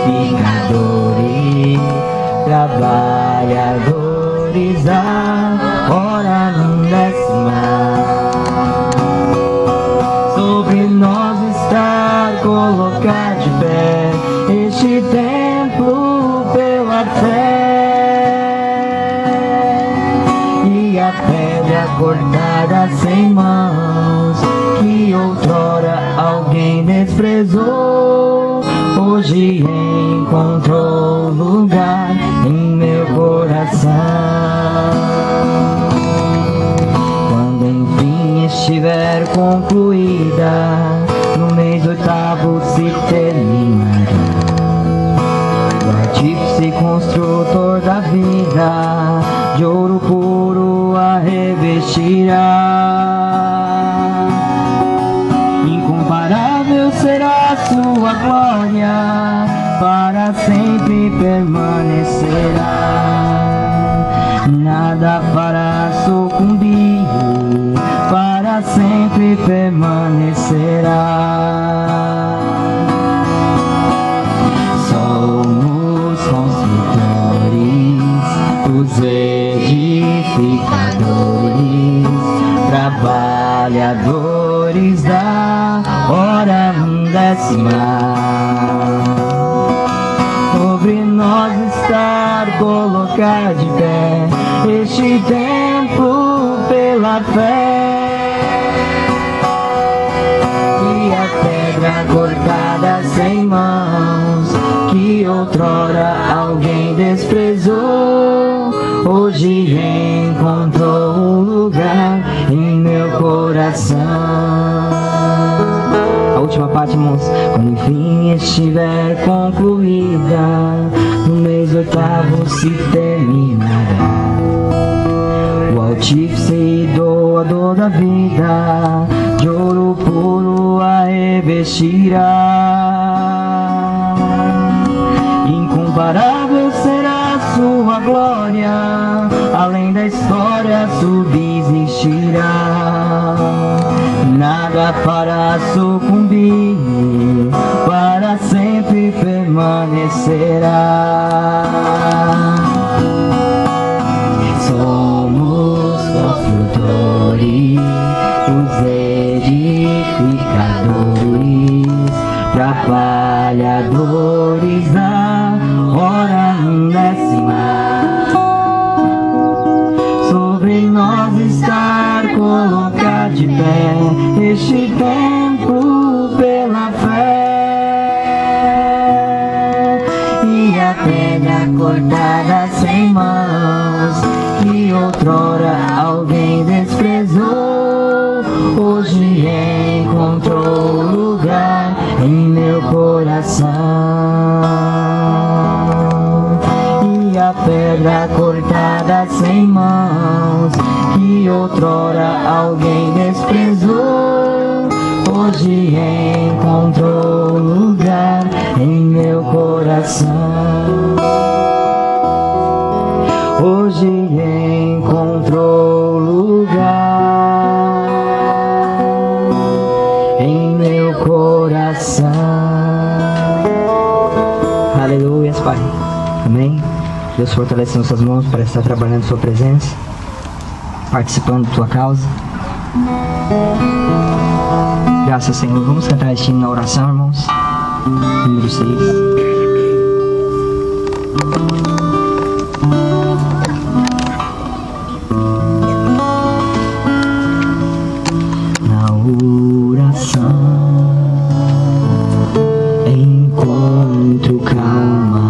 edificadores, trabalhadores da hora undécima. Sobre nós está colocar de pé este templo pela fé, e a pedra cortada sem mãos que outrora alguém desprezou, hoje encontrou lugar em meu coração. Quando enfim estiver concluída, no mês oitavo se terminará. O artífice construtor da vida de ouro puro a revestirá. Incomparável será sua glória, para sempre permanecerá. Nada fará sucumbir, para sempre permanecerá. Somos construtores, os edificadores, trabalhadores da hora undécima. Sobre nós está colocar de pé este templo pela fé, e a pedra cortada sem mãos que outrora alguém desprezou, hoje encontrou lugar em meu coração. A última parte, irmãos. Quando enfim estiver concluída, no mês oitavo se terminará. O artífice doador da vida de ouro puro a revestirá. Incomparável será sua glória, além da história subsistirá. Nada para sucumbir, para sempre permanecerá. Somos construtores, os edificadores, trabalhadores da hora undécima. Sobre nós está colocar de pé este templo pela fé, e a pedra cortada sem mãos que outrora alguém desprezou, hoje encontrou lugar em meu coração. E a pedra cortada sem mãos que outrora alguém desprezou, hoje encontrou lugar em meu coração. Hoje encontrou lugar em meu coração. Aleluia, Pai. Amém. Deus fortalece nossas mãos para estar trabalhando em sua presença, participando da tua causa. Graças, Senhor. Vamos cantar este hino na oração, irmãos. Número 6. Na oração encontro calma.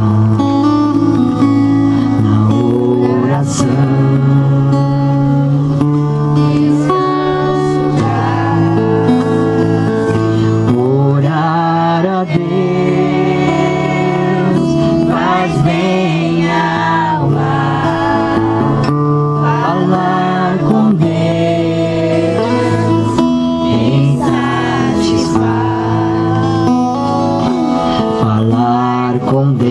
Na oração orar a Deus faz bem a alma. Falar com Deus em satisfaz. Falar com Deus,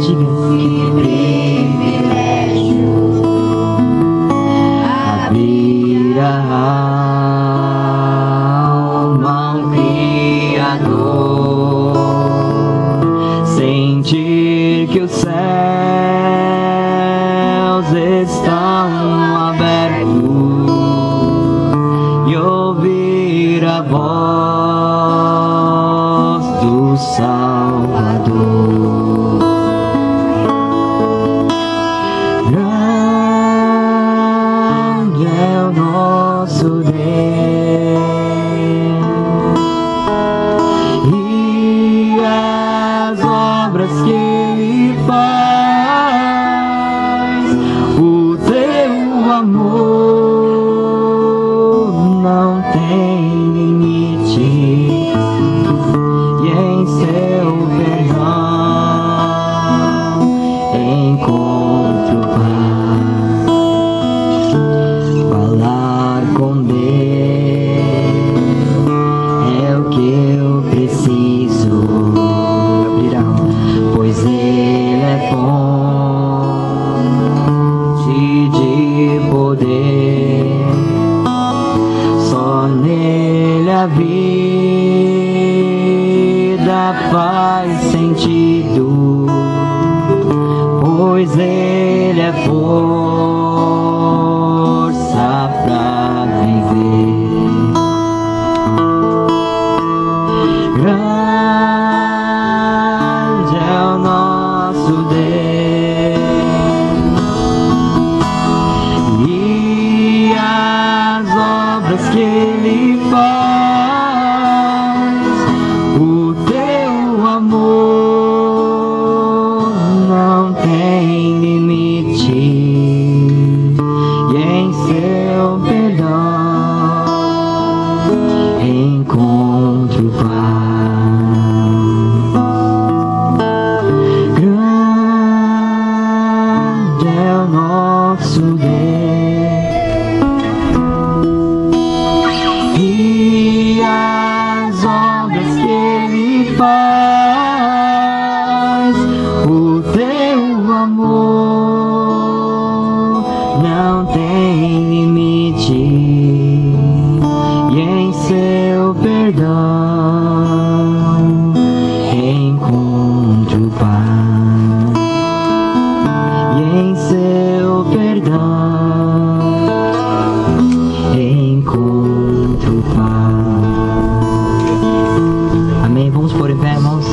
diga que privilégio. Abrir a alma ao Criador. nosso Salvador. Grande é o nosso Deus, e as obras que Ele faz, o teu amor não tem limite, e em seu perdão encontro paz. Falar com Deus é o que eu preciso, pois Ele é fonte de poder. Só nele a vida faz sentido, pois Ele é força pra viver. Grande é o nosso Deus, e as obras que Ele faz, o teu amor não tem limite, e em seu perdão encontro paz. Grande é o nosso Deus, e as obras que Ele faz, o teu amor não tem limite, e em seu perdão encontro paz, e em seu perdão encontro paz. Amém? Vamos pôr em pé, irmãos.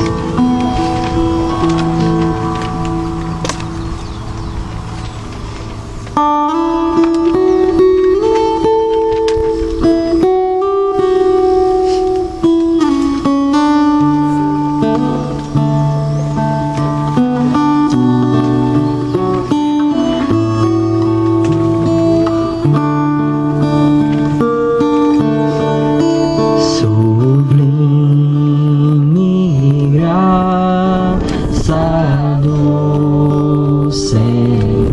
Sublime graça do Senhor,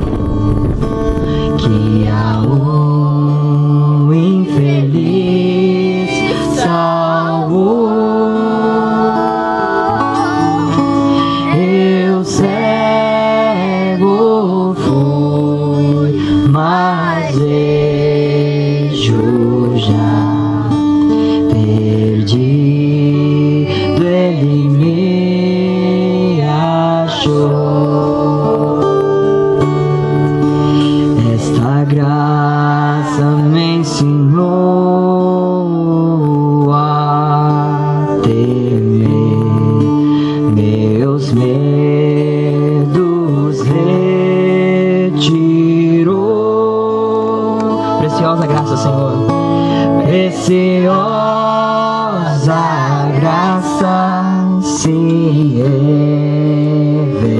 que a um infeliz salvou. Eu cego fui, mas vejo já. Perdido, Ele me achou. Esta graça me ensinou a temer, meus medos retirou. Preciosa graça, Senhor. Preciosa graça se revelou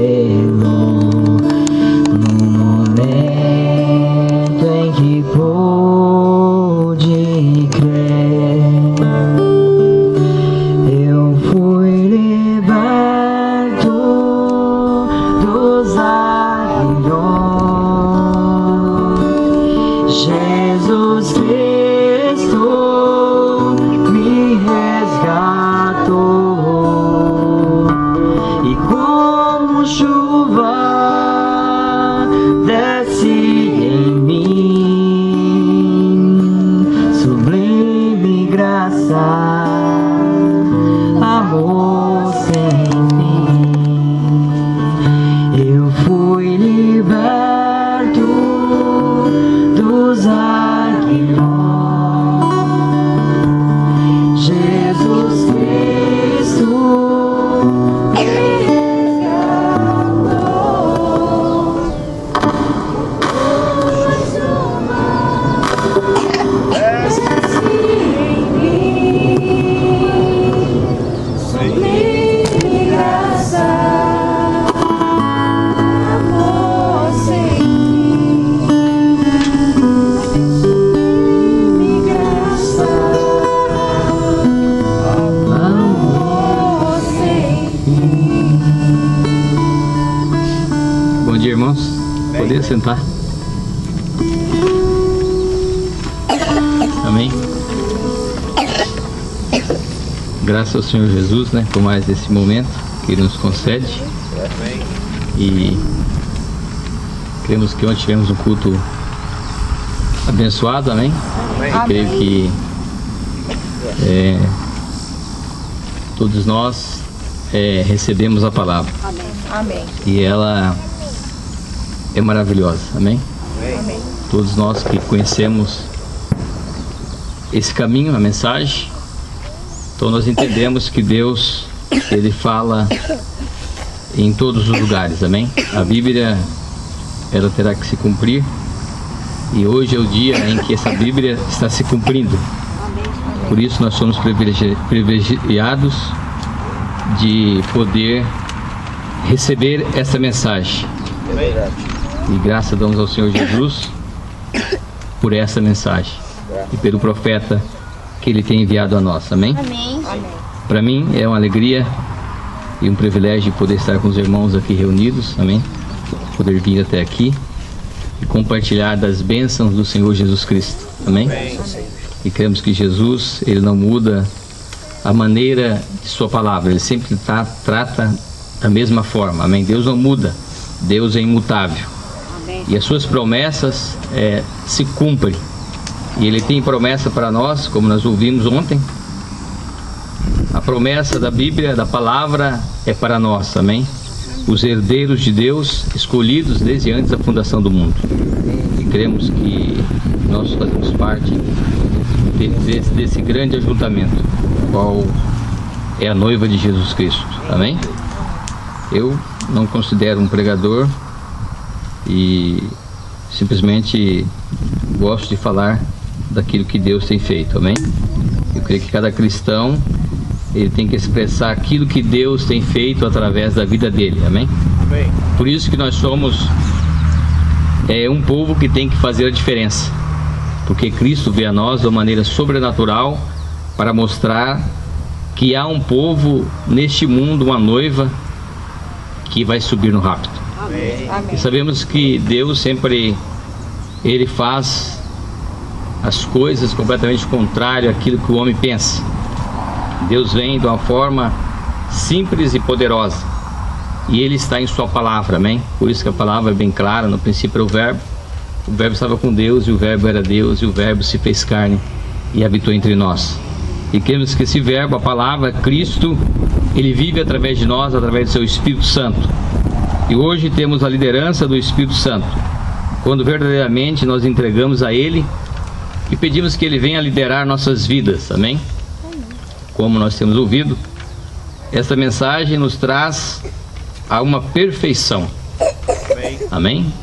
no momento em que pude crer. Eu fui liberto dos aguilhões. Jesus Cristo me resgatou. Bom dia, irmãos. Poder sentar. Amém. Graças ao Senhor Jesus, né, por mais esse momento que Ele nos concede. E cremos que ontem tivemos um culto abençoado, amém? E creio que todos nós recebemos a palavra. Amém. E ela é maravilhosa, amém? Amém. Todos nós que conhecemos esse caminho, a mensagem, então nós entendemos que Deus, Ele fala em todos os lugares, amém? A Bíblia, ela terá que se cumprir, e hoje é o dia em que essa Bíblia está se cumprindo. Por isso nós somos privilegiados de poder receber essa mensagem. E graças damos ao Senhor Jesus por essa mensagem e pelo profeta que Ele tem enviado a nós, amém? Amém. Para mim é uma alegria e um privilégio poder estar com os irmãos aqui reunidos, amém? Poder vir até aqui e compartilhar das bênçãos do Senhor Jesus Cristo, amém? E cremos que Jesus, Ele não muda a maneira de sua palavra, Ele sempre trata da mesma forma, amém? Deus não muda, Deus é imutável. Amém. E as suas promessas se cumprem. E Ele tem promessa para nós, como nós ouvimos ontem. A promessa da Bíblia, da palavra, é para nós, amém? Os herdeiros de Deus, escolhidos desde antes da fundação do mundo. E cremos que nós fazemos parte desse grande ajuntamento, qual é a noiva de Jesus Cristo, amém? Eu não considero um pregador e simplesmente gosto de falar daquilo que Deus tem feito, amém? Eu creio que cada cristão, ele tem que expressar aquilo que Deus tem feito através da vida dele, amém? Amém. Por isso que nós somos um povo que tem que fazer a diferença, porque Cristo veio a nós de uma maneira sobrenatural para mostrar que há um povo neste mundo, uma noiva que vai subir no rapto. Amém. E sabemos que Deus sempre, Ele faz as coisas completamente contrário àquilo que o homem pensa. Deus vem de uma forma simples e poderosa, e Ele está em sua palavra, amém? Por isso que a palavra é bem clara. No princípio era o Verbo estava com Deus, e o Verbo era Deus, e o Verbo se fez carne e habitou entre nós. E queremos que esse Verbo, a palavra, Cristo, Ele vive através de nós, através do seu Espírito Santo. E hoje temos a liderança do Espírito Santo, quando verdadeiramente nós entregamos a Ele e pedimos que Ele venha liderar nossas vidas, amém? Como nós temos ouvido, esta mensagem nos traz a uma perfeição, amém?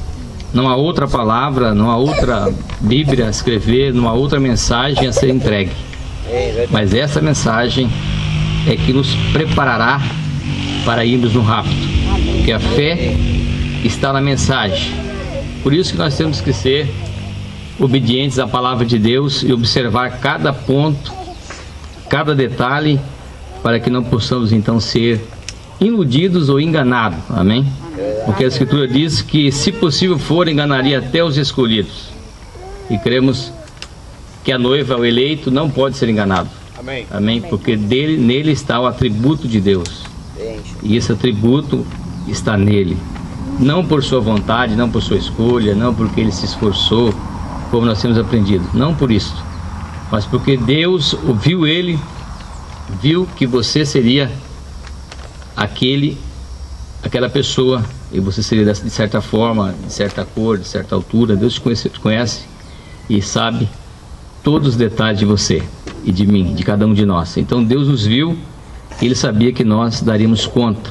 Não há outra palavra, não há outra Bíblia a escrever, não há outra mensagem a ser entregue, mas essa mensagem é que nos preparará para irmos no rapto, porque a fé está na mensagem. Por isso que nós temos que ser obedientes à palavra de Deus e observar cada ponto, cada detalhe, para que não possamos então ser iludidos ou enganados, amém? Porque a Escritura diz que, se possível for, enganaria até os escolhidos. E cremos que a noiva, o eleito, não pode ser enganado, Amém. amém? Porque nele está o atributo de Deus, e esse atributo está nele, não por sua vontade, não por sua escolha, não porque ele se esforçou, como nós temos aprendido, não por isso, mas porque Deus ouviu ele, viu que você seria aquela pessoa, e você seria de certa forma, de certa cor, de certa altura. Deus te conhece e sabe todos os detalhes de você e de mim, de cada um de nós. Então Deus nos viu e Ele sabia que nós daríamos conta,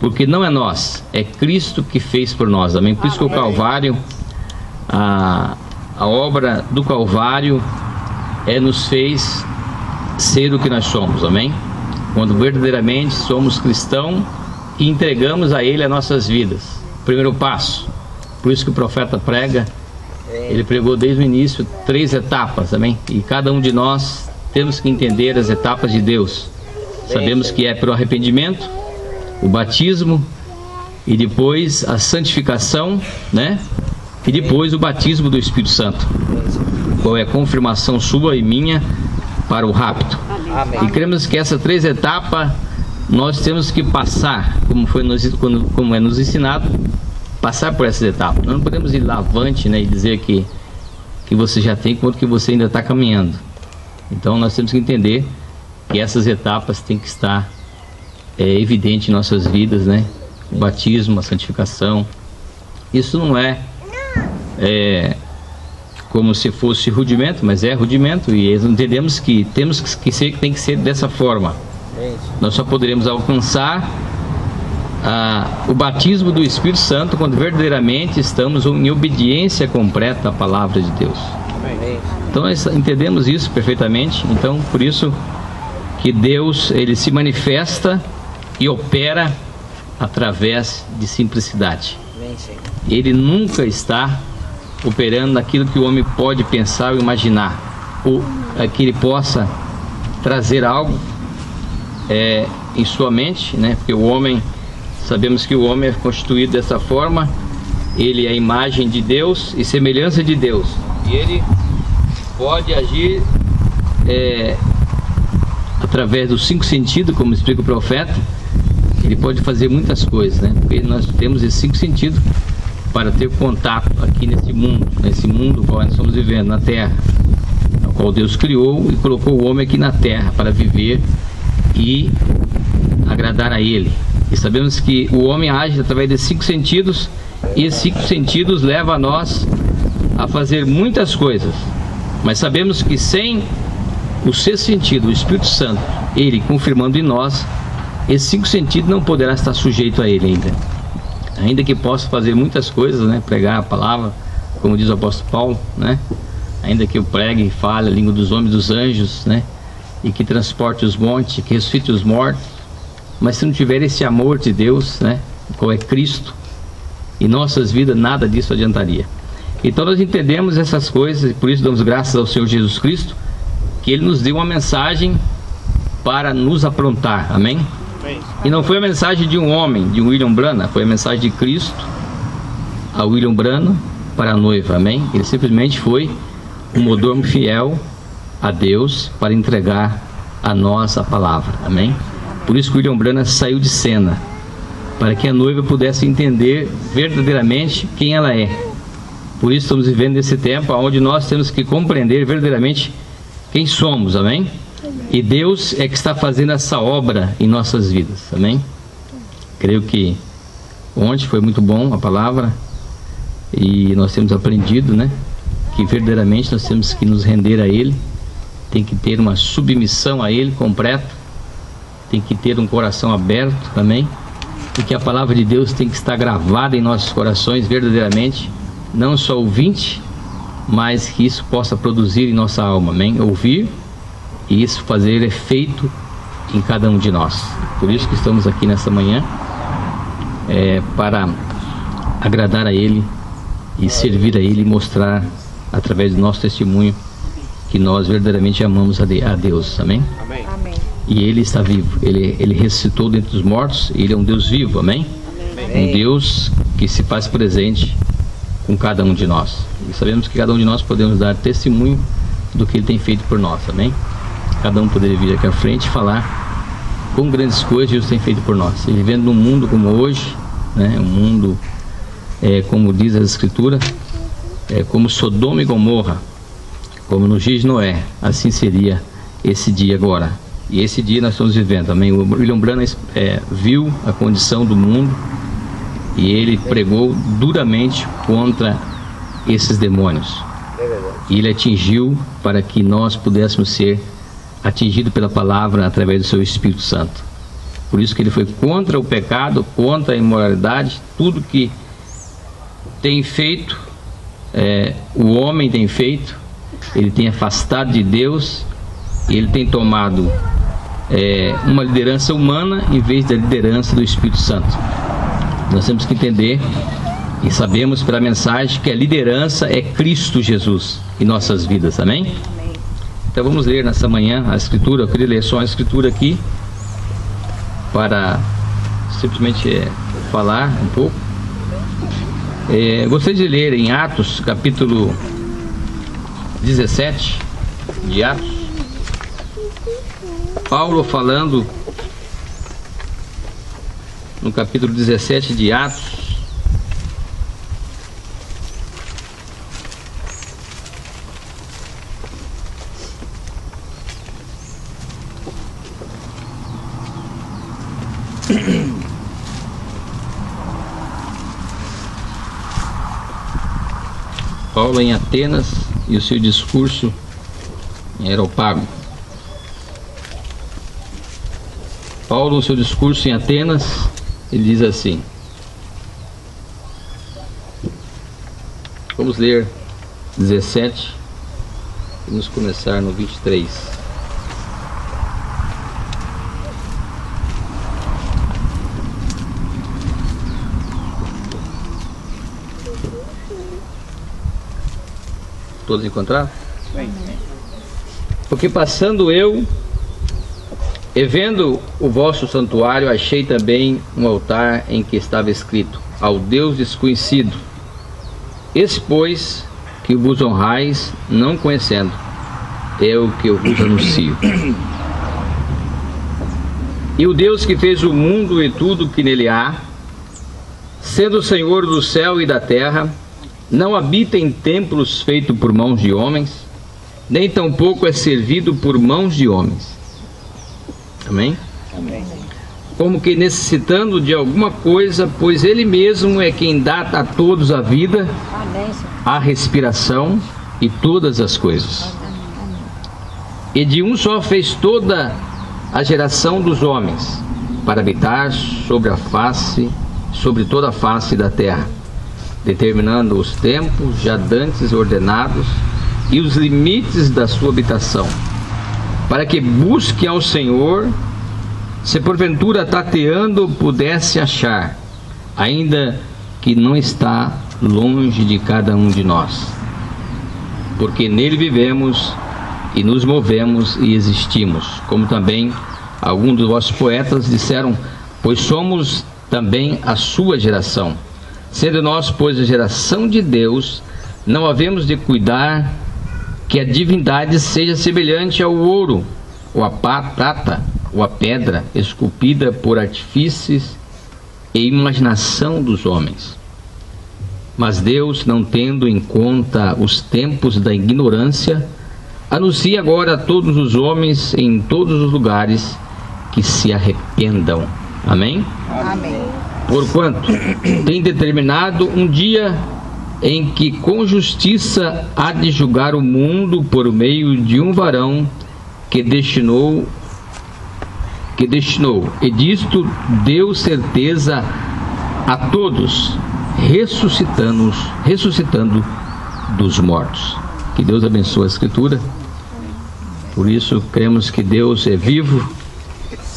porque não é nós, é Cristo que fez por nós, amém? Por isso que o Calvário, a obra do Calvário nos fez ser o que nós somos, amém? Quando verdadeiramente somos cristãos e entregamos a Ele as nossas vidas, primeiro passo. Por isso que o profeta prega, ele pregou desde o início 3 etapas, amém? E cada um de nós temos que entender as etapas de Deus. Sabemos que é pelo arrependimento, o batismo, e depois a santificação, né? E depois o batismo do Espírito Santo, qual é a confirmação sua e minha para o rapto. Amém. E cremos que essas 3 etapas nós temos que passar, como é nos ensinado, passar por essas etapas. Nós não podemos ir lá avante, né, e dizer que você já tem, quanto que você ainda está caminhando. Então nós temos que entender que essas etapas têm que estar evidente em nossas vidas, né? O batismo, a santificação. Isso não é como se fosse rudimento, mas é rudimento, e entendemos que tem que ser dessa forma. Nós só poderemos alcançar o batismo do Espírito Santo quando verdadeiramente estamos em obediência completa à palavra de Deus. Então nós entendemos isso perfeitamente. Então por isso que Deus, ele se manifesta e opera através de simplicidade. Ele nunca está operando naquilo que o homem pode pensar ou imaginar, ou que ele possa trazer algo em sua mente, né? Porque o homem, sabemos que o homem é constituído dessa forma, ele é a imagem de Deus e semelhança de Deus, e ele pode agir através dos 5 sentidos, como explica o profeta. Ele pode fazer muitas coisas, né? Porque nós temos esses 5 sentidos para ter contato aqui nesse mundo qual nós estamos vivendo, na terra, a qual Deus criou e colocou o homem aqui na terra para viver e agradar a Ele. E sabemos que o homem age através desses 5 sentidos, e esses 5 sentidos levam a nós a fazer muitas coisas, mas sabemos que sem o 6º sentido, o Espírito Santo, Ele confirmando em nós, esses 5 sentidos não poderá estar sujeito a Ele ainda que possa fazer muitas coisas, né? Pregar a palavra, como diz o apóstolo Paulo, né? Ainda que eu pregue e fale a língua dos homens e dos anjos, né? E que transporte os montes, que ressuscite os mortos, mas se não tiver esse amor de Deus, né? Qual é Cristo, em nossas vidas nada disso adiantaria. Então nós entendemos essas coisas, e por isso damos graças ao Senhor Jesus Cristo, que Ele nos deu uma mensagem para nos aprontar, amém? E não foi a mensagem de um homem, de William Branham, foi a mensagem de Cristo a William Branham para a noiva, amém? Ele simplesmente foi um mordomo fiel a Deus para entregar a nós a palavra, amém? Por isso que William Branham saiu de cena, para que a noiva pudesse entender verdadeiramente quem ela é. Por isso estamos vivendo nesse tempo onde nós temos que compreender verdadeiramente quem somos, amém? E Deus é que está fazendo essa obra em nossas vidas, amém? Creio que ontem foi muito bom a palavra, e nós temos aprendido, né? Que verdadeiramente nós temos que nos render a Ele, tem que ter uma submissão a Ele completa, tem que ter um coração aberto, amém? E que a palavra de Deus tem que estar gravada em nossos corações verdadeiramente, não só ouvinte, mas que isso possa produzir em nossa alma, amém? Ouvir, e isso fazer efeito em cada um de nós. Por isso que estamos aqui nessa manhã, para agradar a Ele e servir a Ele e mostrar através do nosso testemunho que nós verdadeiramente amamos a Deus, amém? Amém. Amém. E Ele está vivo, Ele ressuscitou dentre os mortos, Ele é um Deus vivo, amém? Amém. Um Deus que se faz presente com cada um de nós, e sabemos que cada um de nós podemos dar testemunho do que Ele tem feito por nós, amém? Cada um poderia vir aqui à frente e falar quão grandes coisas Deus tem feito por nós. E vivendo num mundo como hoje, né, um mundo, como diz a Escritura, como Sodoma e Gomorra, como nos dias de Noé, assim seria esse dia agora. E esse dia nós estamos vivendo, amém? O William Branham viu a condição do mundo e ele pregou duramente contra esses demônios. E ele atingiu para que nós pudéssemos ser atingido pela palavra através do seu Espírito Santo. Por isso que ele foi contra o pecado, contra a imoralidade, tudo que tem feito, o homem tem feito, ele tem afastado de Deus, ele tem tomado uma liderança humana em vez da liderança do Espírito Santo. Nós temos que entender e sabemos pela mensagem que a liderança é Cristo Jesus em nossas vidas, amém? Então vamos ler nessa manhã a Escritura. Eu queria ler só a Escritura aqui para simplesmente falar um pouco. Gostaria de ler em Atos, capítulo 17 de Atos, Paulo falando no capítulo 17 de Atos. Paulo em Atenas e o seu discurso em Areópago. Paulo, o seu discurso em Atenas, ele diz assim. Vamos ler 17 e vamos começar no 23. Todos encontraram? Porque passando eu e vendo o vosso santuário, achei também um altar em que estava escrito: ao Deus desconhecido. Esse, pois, que vos honrais, não conhecendo, é o que eu vos anuncio. E o Deus que fez o mundo e tudo que nele há, sendo o Senhor do céu e da terra, não habita em templos feitos por mãos de homens, nem tampouco é servido por mãos de homens. Amém? Amém. Como que necessitando de alguma coisa, pois Ele mesmo é quem dá a todos a vida, a respiração e todas as coisas. E de um só fez toda a geração dos homens, para habitar sobre toda a face da terra, determinando os tempos já dantes ordenados e os limites da sua habitação, para que busque ao Senhor, se porventura tateando pudesse achar, ainda que não está longe de cada um de nós, porque nele vivemos e nos movemos e existimos, como também alguns dos vossos poetas disseram, pois somos também a sua geração. Sendo nós, pois, a geração de Deus, não havemos de cuidar que a divindade seja semelhante ao ouro, ou a prata, ou a pedra, esculpida por artifícios e imaginação dos homens. Mas Deus, não tendo em conta os tempos da ignorância, anuncia agora a todos os homens em todos os lugares que se arrependam. Amém? Amém. Porquanto tem determinado um dia em que com justiça há de julgar o mundo por meio de um varão que destinou, e disto deu certeza a todos, ressuscitando dos mortos. Que Deus abençoe a Escritura. Por isso cremos que Deus é vivo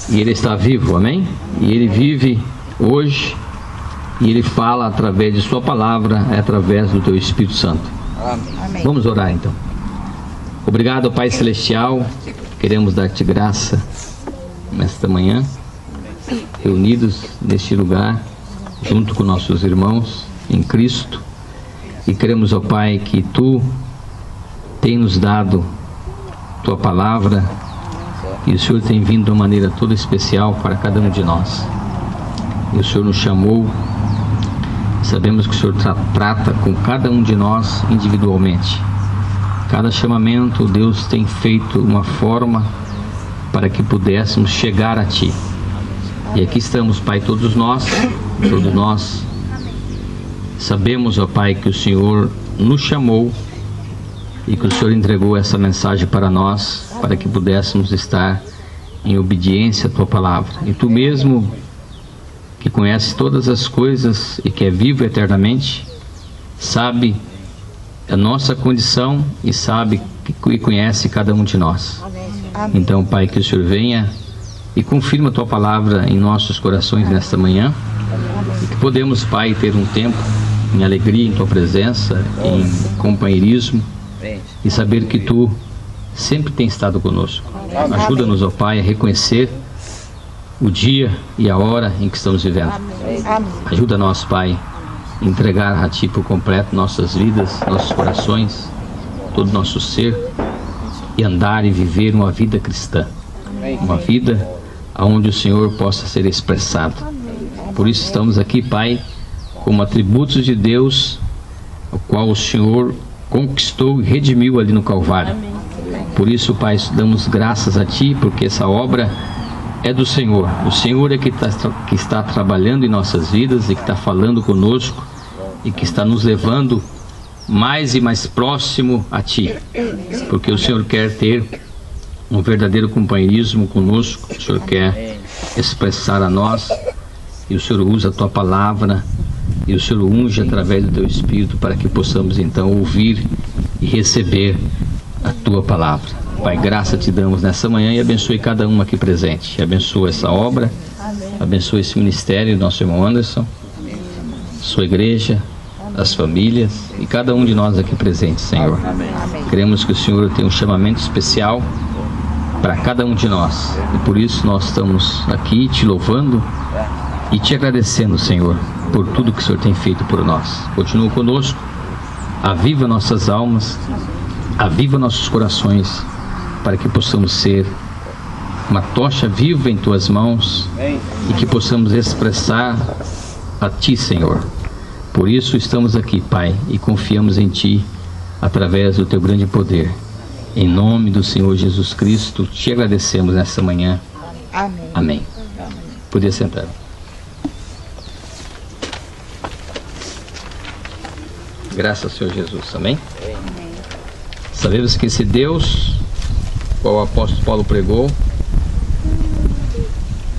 e Ele está vivo, amém? E Ele vive hoje, e Ele fala através de sua palavra, através do teu Espírito Santo. Amém. Vamos orar então. Obrigado, Pai Celestial, queremos dar-te graça nesta manhã, reunidos neste lugar, junto com nossos irmãos em Cristo, e queremos, ó Pai, que Tu tem nos dado Tua palavra, e o Senhor tem vindo de uma maneira toda especial para cada um de nós. E o Senhor nos chamou, sabemos que o Senhor trata com cada um de nós individualmente. Cada chamamento, Deus tem feito uma forma para que pudéssemos chegar a Ti. E aqui estamos, Pai, todos nós sabemos, ó Pai, que o Senhor nos chamou e que o Senhor entregou essa mensagem para nós, para que pudéssemos estar em obediência à Tua palavra. E Tu mesmo, que conhece todas as coisas e que é vivo eternamente, sabe a nossa condição e sabe e conhece cada um de nós. Então, Pai, que o Senhor venha e confirma a Tua palavra em nossos corações nesta manhã, e que podemos, Pai, ter um tempo em alegria em Tua presença, em companheirismo, e saber que Tu sempre tens estado conosco. Ajuda-nos, ó Pai, a reconhecer o dia e a hora em que estamos vivendo. Amém. Ajuda nós, Pai, a entregar a Ti por completo nossas vidas, nossos corações, todo o nosso ser, e andar e viver uma vida cristã, uma vida onde o Senhor possa ser expressado. Por isso estamos aqui, Pai, como atributos de Deus, o qual o Senhor conquistou e redimiu ali no Calvário. Por isso, Pai, damos graças a Ti, porque essa obra é do Senhor. O Senhor é que está trabalhando em nossas vidas e que está falando conosco e que está nos levando mais e mais próximo a Ti, porque o Senhor quer ter um verdadeiro companheirismo conosco. O Senhor quer expressar a nós, e o Senhor usa a Tua palavra, e o Senhor unge através do Teu Espírito para que possamos então ouvir e receber a Tua palavra. Pai, graça Te damos nessa manhã e abençoe cada um aqui presente. Abençoa essa obra, abençoe esse ministério do nosso irmão Anderson, sua igreja, as famílias e cada um de nós aqui presente, Senhor. Queremos que o Senhor tenha um chamamento especial para cada um de nós, e por isso nós estamos aqui Te louvando e Te agradecendo, Senhor, por tudo que o Senhor tem feito por nós. Continua conosco, aviva nossas almas, aviva nossos corações, para que possamos ser uma tocha viva em Tuas mãos e que possamos expressar a Ti, Senhor. Por isso estamos aqui, Pai, e confiamos em Ti através do Teu grande poder. Em nome do Senhor Jesus Cristo, Te agradecemos nessa manhã. Amém. Amém. Podia sentar. Graças ao Senhor Jesus. Amém? Sabemos que esse Deus, qual o apóstolo Paulo pregou,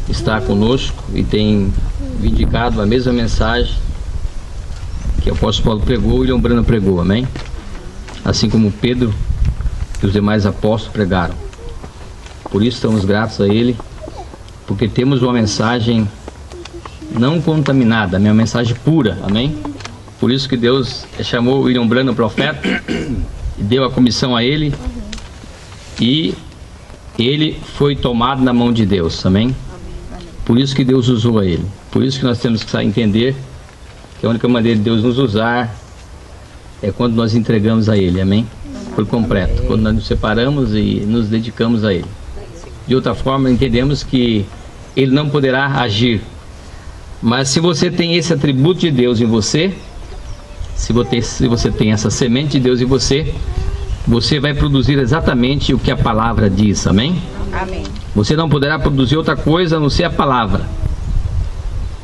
está conosco e tem vindicado a mesma mensagem que o apóstolo Paulo pregou e o William Branham pregou. Amém? Assim como Pedro e os demais apóstolos pregaram. Por isso estamos gratos a ele, porque temos uma mensagem não contaminada, uma mensagem pura. Amém? Por isso que Deus chamou o William Branham profeta e deu a comissão a ele, e ele foi tomado na mão de Deus. Amém? Por isso que Deus usou a ele. Por isso que nós temos que entender que a única maneira de Deus nos usar é quando nós entregamos a Ele. Amém? Por completo. Quando nós nos separamos e nos dedicamos a Ele. De outra forma, entendemos que Ele não poderá agir. Mas se você tem esse atributo de Deus em você, se você tem essa semente de Deus em você, você vai produzir exatamente o que a palavra diz. Amém? Amém. Você não poderá produzir outra coisa a não ser a palavra.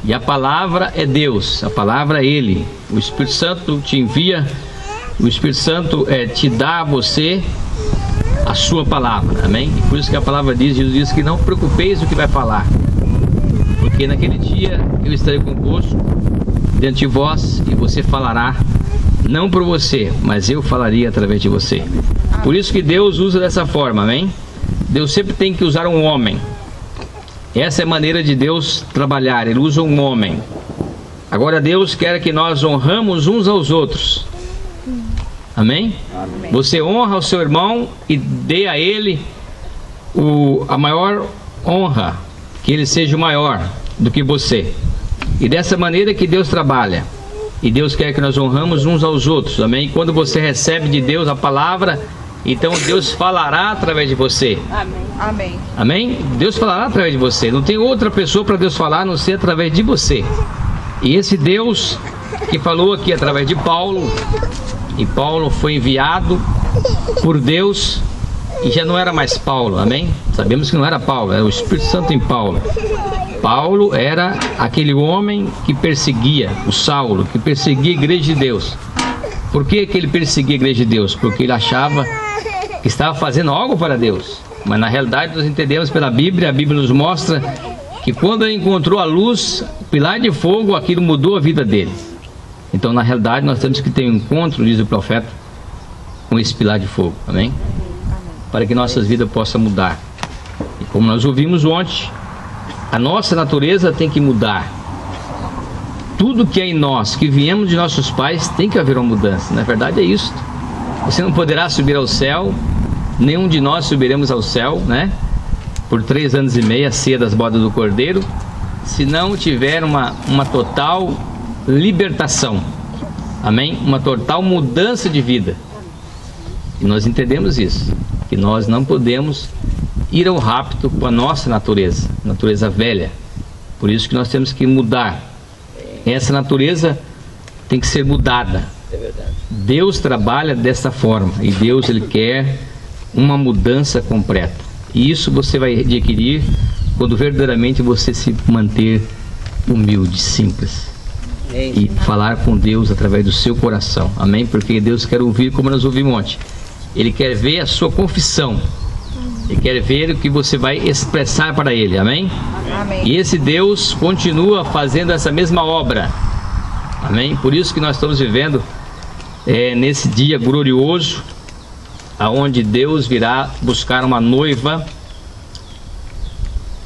E a palavra é Deus, a palavra é Ele. O Espírito Santo te envia, o Espírito Santo te dá a você a sua palavra. Amém? E por isso que a palavra diz, Jesus diz que não preocupeis o que vai falar, porque naquele dia eu estarei convosco diante de vós, e você falará, não por você, mas eu falaria através de você. Por isso que Deus usa dessa forma. Amém? Deus sempre tem que usar um homem. Essa é a maneira de Deus trabalhar. Ele usa um homem. Agora Deus quer que nós honramos uns aos outros. Amém? Amém. Você honra o seu irmão e dê a ele a maior honra, que ele seja maior do que você. E dessa maneira que Deus trabalha. E Deus quer que nós honramos uns aos outros. Amém? Quando você recebe de Deus a palavra, então Deus falará através de você. Amém. Amém. Amém? Deus falará através de você. Não tem outra pessoa para Deus falar a não ser através de você. E esse Deus que falou aqui através de Paulo, e Paulo foi enviado por Deus e já não era mais Paulo. Amém? Sabemos que não era Paulo, era o Espírito Santo em Paulo. Paulo era aquele homem que perseguia, o Saulo, que perseguia a igreja de Deus. Por que ele perseguia a igreja de Deus? Porque ele achava que estava fazendo algo para Deus. Mas na realidade nós entendemos pela Bíblia, a Bíblia nos mostra que quando ele encontrou a luz, o pilar de fogo, aquilo mudou a vida dele. Então na realidade nós temos que ter um encontro, diz o profeta, com esse pilar de fogo. Amém? Para que nossas vidas possam mudar. E como nós ouvimos ontem, a nossa natureza tem que mudar. Tudo que é em nós, que viemos de nossos pais, tem que haver uma mudança. Na verdade é isso. Você não poderá subir ao céu, nenhum de nós subiremos ao céu, né? por 3 anos e meio a ceia das bodas do Cordeiro, se não tiver uma total libertação, amém? Uma total mudança de vida. E nós entendemos isso, que nós não podemos ir ao rapto com a nossa natureza velha. Por isso que nós temos que mudar. Essa natureza tem que ser mudada. É verdade. Deus trabalha dessa forma, e Deus, Ele quer uma mudança completa. E isso você vai adquirir quando verdadeiramente você se manter humilde, simples, e falar com Deus através do seu coração, amém? Porque Deus quer ouvir como nós ouvimos ontem. Ele quer ver a sua confissão, Ele quer ver o que você vai expressar para Ele, amém? Amém. E esse Deus continua fazendo essa mesma obra, amém? Por isso que nós estamos vivendo nesse dia glorioso, aonde Deus virá buscar uma noiva.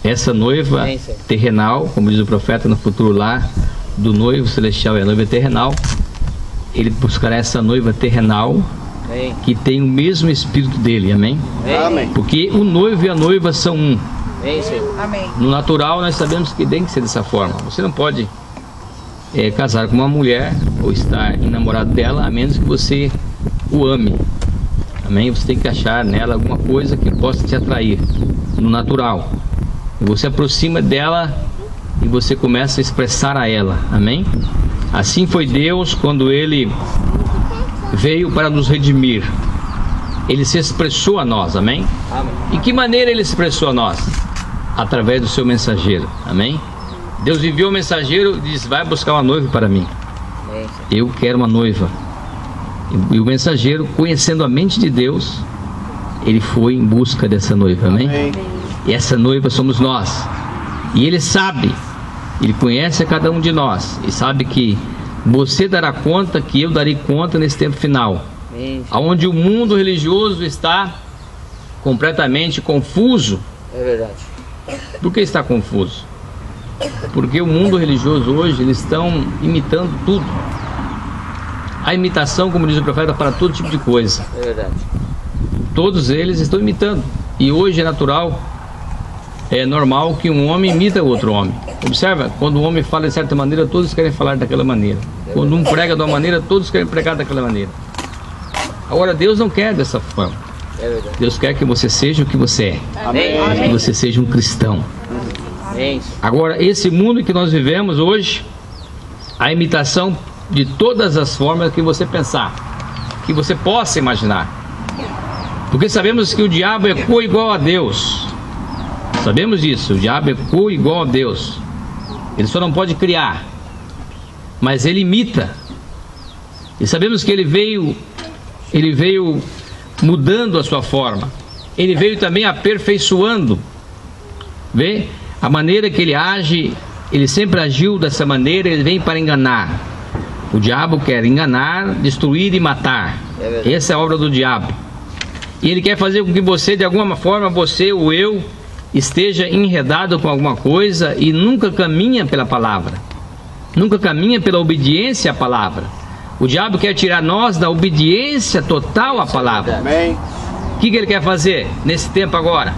Essa noiva terrenal, como diz o profeta, no futuro lar do noivo celestial e a noiva terrenal, Ele buscará essa noiva terrenal que tem o mesmo espírito dele, amém? Amém. Porque o noivo e a noiva são um. Amém. No natural nós sabemos que tem que ser dessa forma. Você não pode casar com uma mulher ou estar enamorado dela a menos que você o ame, amém? Você tem que achar nela alguma coisa que possa te atrair no natural. Você aproxima dela e você começa a expressar a ela, amém? Assim foi Deus quando Ele veio para nos redimir. Ele se expressou a nós, amém? Amém. E que maneira Ele se expressou a nós? Através do seu mensageiro, amém? Deus enviou o mensageiro e disse: vai buscar uma noiva para mim. Eu quero uma noiva. E o mensageiro, conhecendo a mente de Deus, ele foi em busca dessa noiva, amém? Amém. E essa noiva somos nós. E Ele sabe, Ele conhece a cada um de nós, e sabe que você dará conta, que eu darei conta nesse tempo final, onde o mundo religioso está completamente confuso. É verdade. Por que está confuso? Porque o mundo religioso hoje, eles estão imitando tudo. A imitação, como diz o profeta, para todo tipo de coisa. É verdade. Todos eles estão imitando. E hoje é natural, é normal que um homem imita outro homem. Observa, quando um homem fala de certa maneira, todos querem falar daquela maneira. Quando um prega de uma maneira, todos querem pregar daquela maneira. Agora, Deus não quer dessa forma. É verdade. Deus quer que você seja o que você é. Amém. Que você seja um cristão. Amém. Agora, esse mundo que nós vivemos hoje, a imitação de todas as formas que você pensar, que você possa imaginar. Porque sabemos que o diabo é co-igual a Deus. Sabemos disso, o diabo é co-igual a Deus. Ele só não pode criar, mas ele imita. E sabemos que ele veio mudando a sua forma. Ele veio também aperfeiçoando. Vê? A maneira que ele age, ele sempre agiu dessa maneira, ele vem para enganar. O diabo quer enganar, destruir e matar. Essa é a obra do diabo. E ele quer fazer com que você, de alguma forma, você ou eu, esteja enredado com alguma coisa e nunca caminha pela palavra. Nunca caminha pela obediência à palavra. O diabo quer tirar nós da obediência total à palavra. Amém. O que ele quer fazer nesse tempo agora?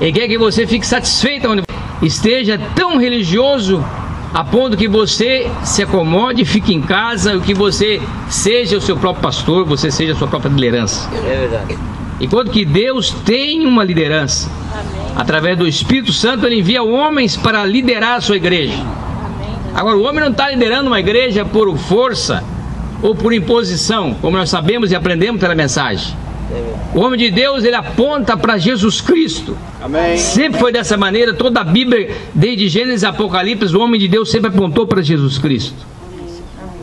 Ele quer que você fique satisfeito onde esteja tão religioso a ponto que você se acomode, fique em casa, que você seja o seu próprio pastor, você seja a sua própria liderança. É verdade. Enquanto que Deus tem uma liderança. Através do Espírito Santo, Ele envia homens para liderar a sua igreja. Agora, o homem não está liderando uma igreja por força ou por imposição, como nós sabemos e aprendemos pela mensagem. O homem de Deus, ele aponta para Jesus Cristo. Amém. Sempre foi dessa maneira. Toda a Bíblia, desde Gênesis e Apocalipse, o homem de Deus sempre apontou para Jesus Cristo.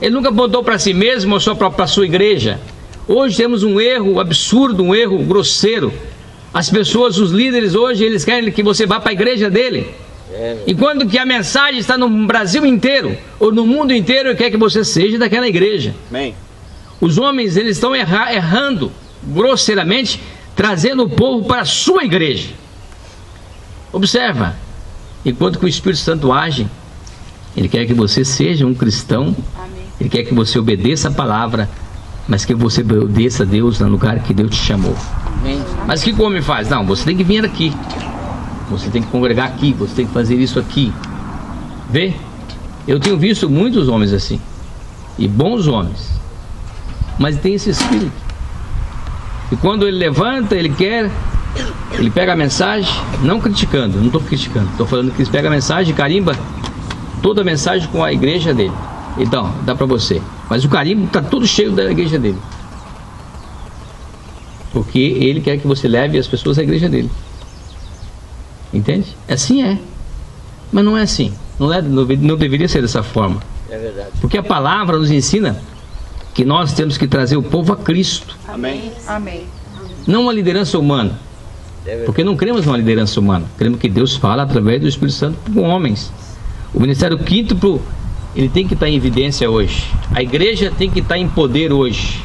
Ele nunca apontou para si mesmo ou só para a sua igreja. Hoje temos um erro absurdo, um erro grosseiro. As pessoas, os líderes hoje, eles querem que você vá para a igreja dele. Enquanto que a mensagem está no Brasil inteiro, ou no mundo inteiro, ele quer que você seja daquela igreja. Amém. Os homens, eles estão errando grosseiramente, trazendo o povo para a sua igreja. Observa, enquanto que o Espírito Santo age, ele quer que você seja um cristão. Ele quer que você obedeça a palavra, mas que você obedeça a Deus no lugar que Deus te chamou. Mas o que o homem faz? Não, você tem que vir aqui. Você tem que congregar aqui, você tem que fazer isso aqui. Vê? Eu tenho visto muitos homens assim, e bons homens, mas tem esse espírito. E quando ele levanta, ele pega a mensagem, não criticando, não estou criticando, estou falando que ele pega a mensagem e carimba toda a mensagem com a igreja dele. Então, dá para você. Mas o carimbo está todo cheio da igreja dele. Porque ele quer que você leve as pessoas à igreja dele. Entende? Assim é. Mas não é assim. Não deveria ser dessa forma. É verdade. Porque a palavra nos ensina que nós temos que trazer o povo a Cristo. Amém. Amém. Não uma liderança humana. Porque não cremos numa liderança humana. Cremos que Deus fala através do Espírito Santo com homens. O ministério quíntuplo, ele tem que estar em evidência hoje. A igreja tem que estar em poder hoje.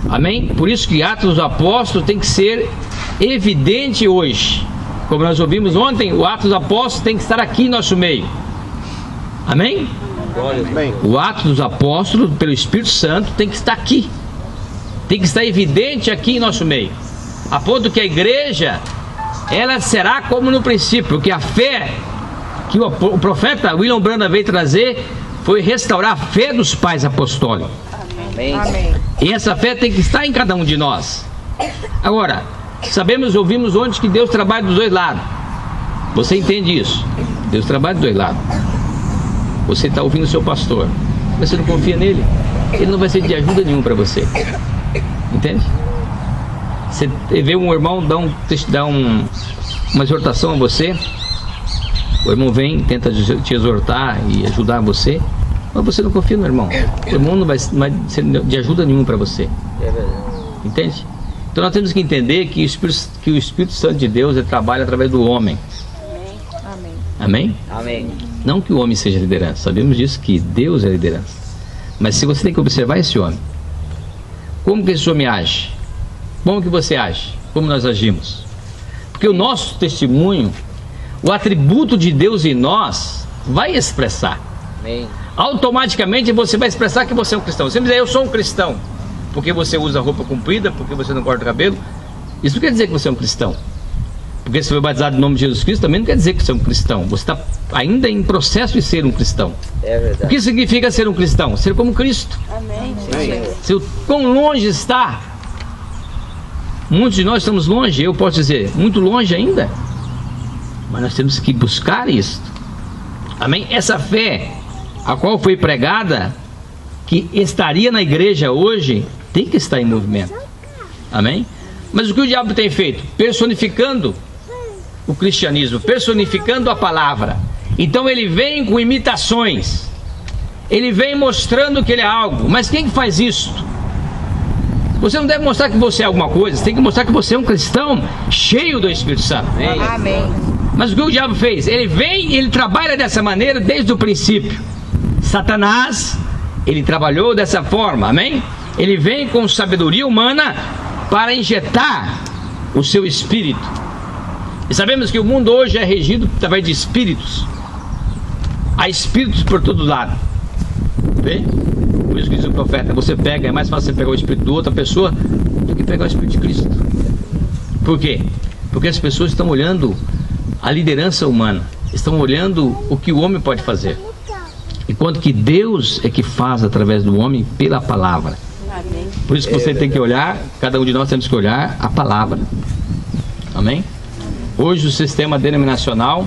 Amém? Por isso que Atos dos Apóstolos tem que ser evidente hoje. Como nós ouvimos ontem, o Atos dos Apóstolos tem que estar aqui em nosso meio. Amém? Amém. O Atos dos Apóstolos, pelo Espírito Santo, tem que estar aqui. Tem que estar evidente aqui em nosso meio. A ponto que a igreja, ela será como no princípio, porque a fé que o profeta William Branham veio trazer foi restaurar a fé dos pais apostólicos. Amém. Amém. E essa fé tem que estar em cada um de nós. Agora, ouvimos ontem que Deus trabalha dos dois lados. Você entende isso? Deus trabalha dos dois lados. Você está ouvindo o seu pastor, você não confia nele, ele não vai ser de ajuda nenhuma para você. Entende? Você vê um irmão dar uma exortação a você, o irmão vem, tenta te exortar e ajudar você, mas você não confia no irmão. O irmão não vai ser de ajuda nenhuma para você. É verdade. Entende? Então nós temos que entender que o Espírito Santo de Deus ele trabalha através do homem. Amém. Amém? Amém. Não que o homem seja liderança, sabemos disso, que Deus é liderança. Mas se você tem que observar esse homem, como que esse homem age? Como que você age? Como nós agimos? Porque o nosso testemunho, o atributo de Deus em nós, vai expressar. Amém. Automaticamente você vai expressar que você é um cristão. Você vai dizer, eu sou um cristão, porque você usa roupa comprida, porque você não corta o cabelo. Isso não quer dizer que você é um cristão. Porque se foi batizado em nome de Jesus Cristo, também não quer dizer que você é um cristão. Você está ainda em processo de ser um cristão. É verdade. O que significa ser um cristão? Ser como Cristo. Amém. Se quão longe está. Muitos de nós estamos longe, eu posso dizer, muito longe ainda. Mas nós temos que buscar isso. Amém? Essa fé, a qual foi pregada, que estaria na igreja hoje, tem que estar em movimento. Amém? Mas o que o diabo tem feito? Personificando o cristianismo, personificando a palavra. Então ele vem com imitações, ele vem mostrando que ele é algo. Mas quem que faz isso? Você não deve mostrar que você é alguma coisa, você tem que mostrar que você é um cristão cheio do Espírito Santo. Amém. Mas o que o diabo fez? Ele vem e ele trabalha dessa maneira desde o princípio. Satanás, ele trabalhou dessa forma, amém? Ele vem com sabedoria humana para injetar o seu espírito. E sabemos que o mundo hoje é regido através de espíritos. Há espíritos por todo lado. Vê? Por isso que diz o profeta, você pega, é mais fácil você pegar o espírito de outra pessoa do que pegar o espírito de Cristo. Por quê? Porque as pessoas estão olhando a liderança humana, estão olhando o que o homem pode fazer, enquanto que Deus é que faz através do homem pela palavra. Amém. Por isso que você tem que olhar, cada um de nós temos que olhar a palavra. Amém? Hoje o sistema denominacional,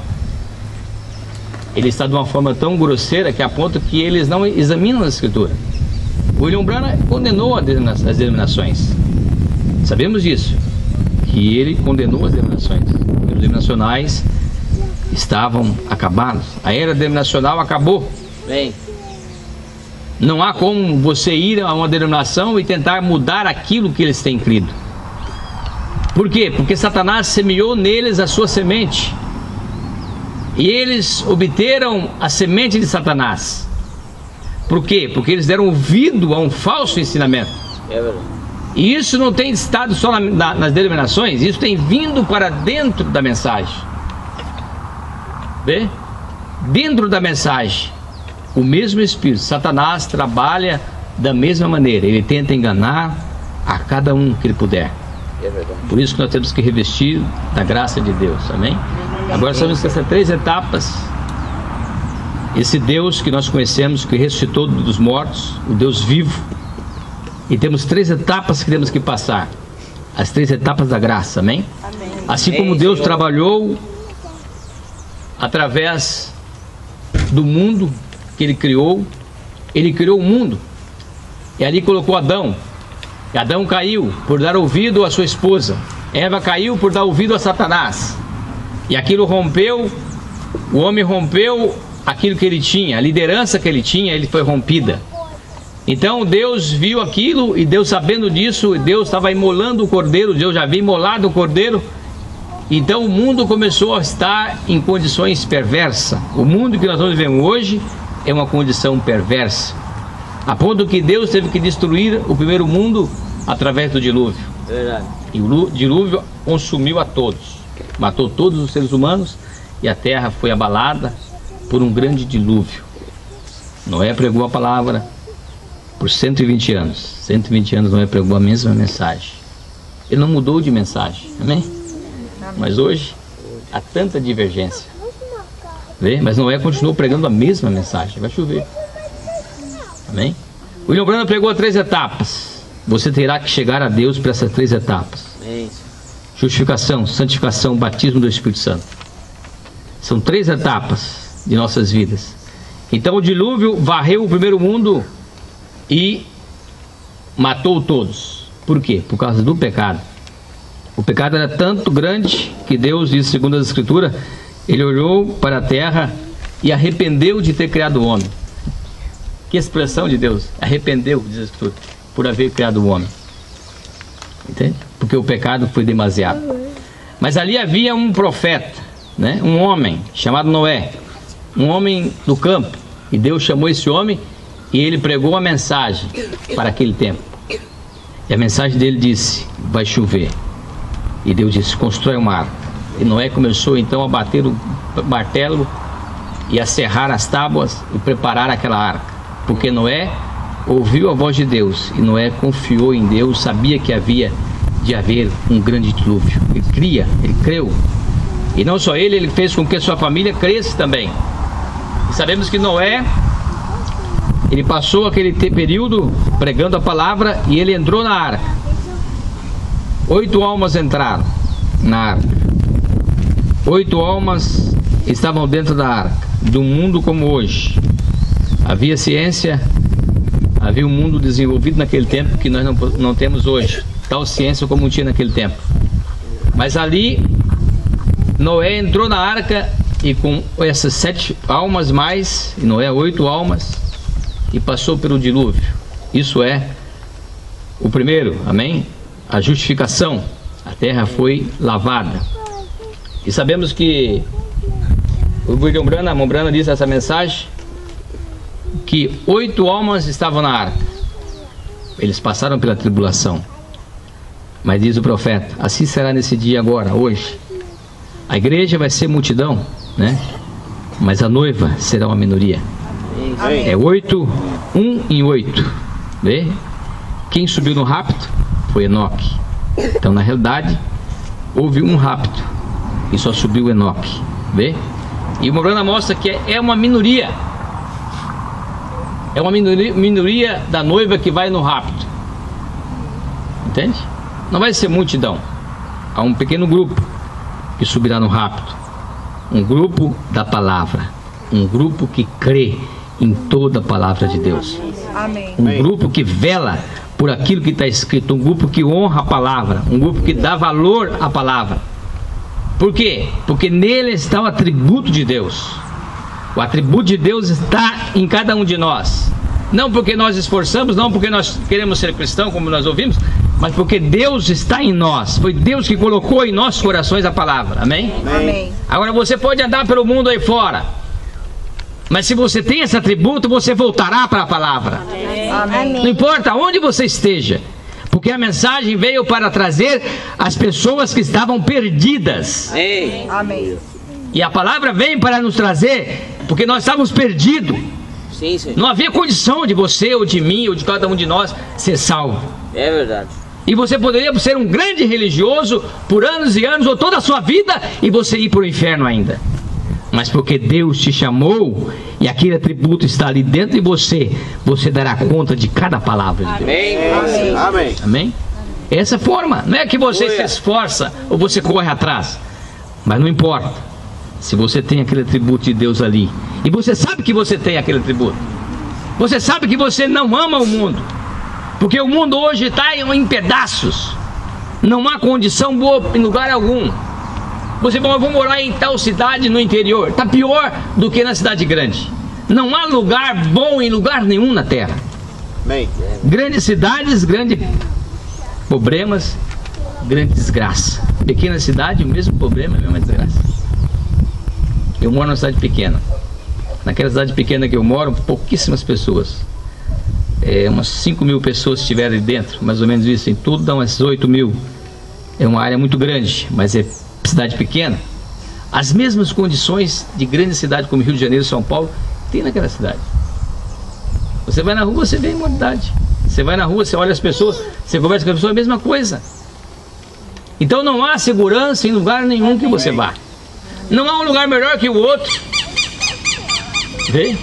ele está de uma forma tão grosseira que a ponto que eles não examinam a escritura. William Branham condenou as denominações. Sabemos disso, que ele condenou as denominações. Os denominacionais estavam acabados. A era denominacional acabou. Bem. Não há como você ir a uma denominação e tentar mudar aquilo que eles têm crido. Por quê? Porque Satanás semeou neles a sua semente. E eles obteram a semente de Satanás. Por quê? Porque eles deram ouvido a um falso ensinamento. É verdade. E isso não tem estado só nas denominações, isso tem vindo para dentro da mensagem. Vê? Dentro da mensagem, o mesmo Espírito, Satanás trabalha da mesma maneira. Ele tenta enganar a cada um que ele puder. É verdade. Por isso que nós temos que revestir da graça de Deus, amém? Agora sabemos que essas 3 etapas, esse Deus que nós conhecemos, que ressuscitou dos mortos, o Deus vivo, e temos 3 etapas que temos que passar, as 3 etapas da graça, amém? Assim como Deus trabalhou através do mundo que Ele criou o mundo, e ali colocou Adão, e Adão caiu por dar ouvido à sua esposa, Eva caiu por dar ouvido a Satanás, e aquilo rompeu, o homem rompeu aquilo que ele tinha, a liderança que ele tinha, ele foi rompida. Então Deus viu aquilo, e Deus, sabendo disso, Deus estava imolando o cordeiro, Deus já havia imolado o cordeiro. Então o mundo começou a estar em condições perversas. O mundo que nós estamos vivendo hoje é uma condição perversa, a ponto que Deus teve que destruir o primeiro mundo através do dilúvio. Verdade. E o dilúvio consumiu a todos, matou todos os seres humanos, e a terra foi abalada por um grande dilúvio. Noé pregou a palavra por 120 anos. 120 anos Noé pregou a mesma mensagem. Ele não mudou de mensagem, amém? Mas hoje há tanta divergência. Vê? Mas Noé continuou pregando a mesma mensagem. Vai chover, amém? William Branham pregou 3 etapas. Você terá que chegar a Deus para essas 3 etapas: justificação, santificação, batismo do Espírito Santo. São 3 etapas de nossas vidas. Então o dilúvio varreu o primeiro mundo e matou todos. Por quê? Por causa do pecado. O pecado era tanto grande que Deus diz, segundo as Escrituras, Ele olhou para a terra e arrependeu de ter criado o homem. Que expressão de Deus! Arrependeu, diz a Escritura, por haver criado o homem. Entende? Porque o pecado foi demasiado. Mas ali havia um profeta, né? Um homem chamado Noé, um homem do campo, e Deus chamou esse homem e ele pregou uma mensagem para aquele tempo. E a mensagem dele disse: vai chover. E Deus disse: constrói uma arca. E Noé começou então a bater o martelo e a serrar as tábuas e preparar aquela arca, porque Noé ouviu a voz de Deus, e Noé confiou em Deus, sabia que havia de haver um grande dilúvio. Ele creu. E não só ele fez com que a sua família cresça também. E sabemos que Noé, ele passou aquele período pregando a palavra, e ele entrou na arca. 8 almas entraram na arca. 8 almas estavam dentro da arca. Do mundo como hoje, havia ciência, havia um mundo desenvolvido naquele tempo que nós não temos hoje, tal ciência como tinha naquele tempo. Mas ali Noé entrou na arca, e com essas 7 almas mais, e Noé 8 almas, e passou pelo dilúvio. Isso é o primeiro, amém? A justificação. A terra foi lavada. E sabemos que o William Branham disse essa mensagem, que 8 almas estavam na arca. Eles passaram pela tribulação. Mas diz o profeta: assim será nesse dia agora, hoje. A igreja vai ser multidão, né? Mas a noiva será uma minoria. Amém. É 8, 1 em 8. Vê? Quem subiu no rapto foi Enoque. Então, na realidade, houve um rapto e só subiu Enoque. Vê? E o Morana mostra que é uma minoria. É uma minoria da noiva que vai no rapto. Entende? Não vai ser multidão. Há um pequeno grupo que subirá no rapto. Um grupo da palavra. Um grupo que crê em toda a palavra de Deus. Amém. Um grupo que vela por aquilo que está escrito. Um grupo que honra a palavra. Um grupo que dá valor à palavra. Por quê? Porque nele está o atributo de Deus. O atributo de Deus está em cada um de nós. Não porque nós esforçamos, não porque nós queremos ser cristãos, como nós ouvimos, mas porque Deus está em nós. Foi Deus que colocou em nossos corações a palavra. Amém? Amém. Agora você pode andar pelo mundo aí fora, mas se você tem esse atributo, você voltará para a palavra. Amém. Não importa onde você esteja, porque a mensagem veio para trazer as pessoas que estavam perdidas. Amém. E a palavra vem para nos trazer, porque nós estávamos perdidos. Sim, sim. Não havia condição de você, ou de mim, ou de cada um de nós ser salvo. É verdade. E você poderia ser um grande religioso por anos e anos, ou toda a sua vida, e você ir para o inferno ainda. Mas porque Deus te chamou, e aquele atributo está ali dentro de você, você dará conta de cada palavra de Deus. Amém. Amém. Amém? Essa forma, não é que você se esforça, ou você corre atrás. Mas não importa, se você tem aquele atributo de Deus ali, e você sabe que você tem aquele atributo, você sabe que você não ama o mundo, porque o mundo hoje está em pedaços, não há condição boa em lugar algum. Você fala, eu vou morar em tal cidade no interior, está pior do que na cidade grande. Não há lugar bom em lugar nenhum na terra. Amém. Grandes cidades, grandes problemas, grande desgraça. Pequena cidade, o mesmo problema, a mesma desgraça. Eu moro numa cidade pequena. Naquela cidade pequena que eu moro, pouquíssimas pessoas. Umas 5 mil pessoas estiveram ali dentro, mais ou menos isso. Em tudo dá umas 8 mil. É uma área muito grande, mas é cidade pequena. As mesmas condições de grande cidade como Rio de Janeiro e São Paulo tem naquela cidade. Você vai na rua, você vê a imoralidade. Você vai na rua, você olha as pessoas, você conversa com as pessoas, é a mesma coisa. Então não há segurança em lugar nenhum que você vá. Não há um lugar melhor que o outro. Vê?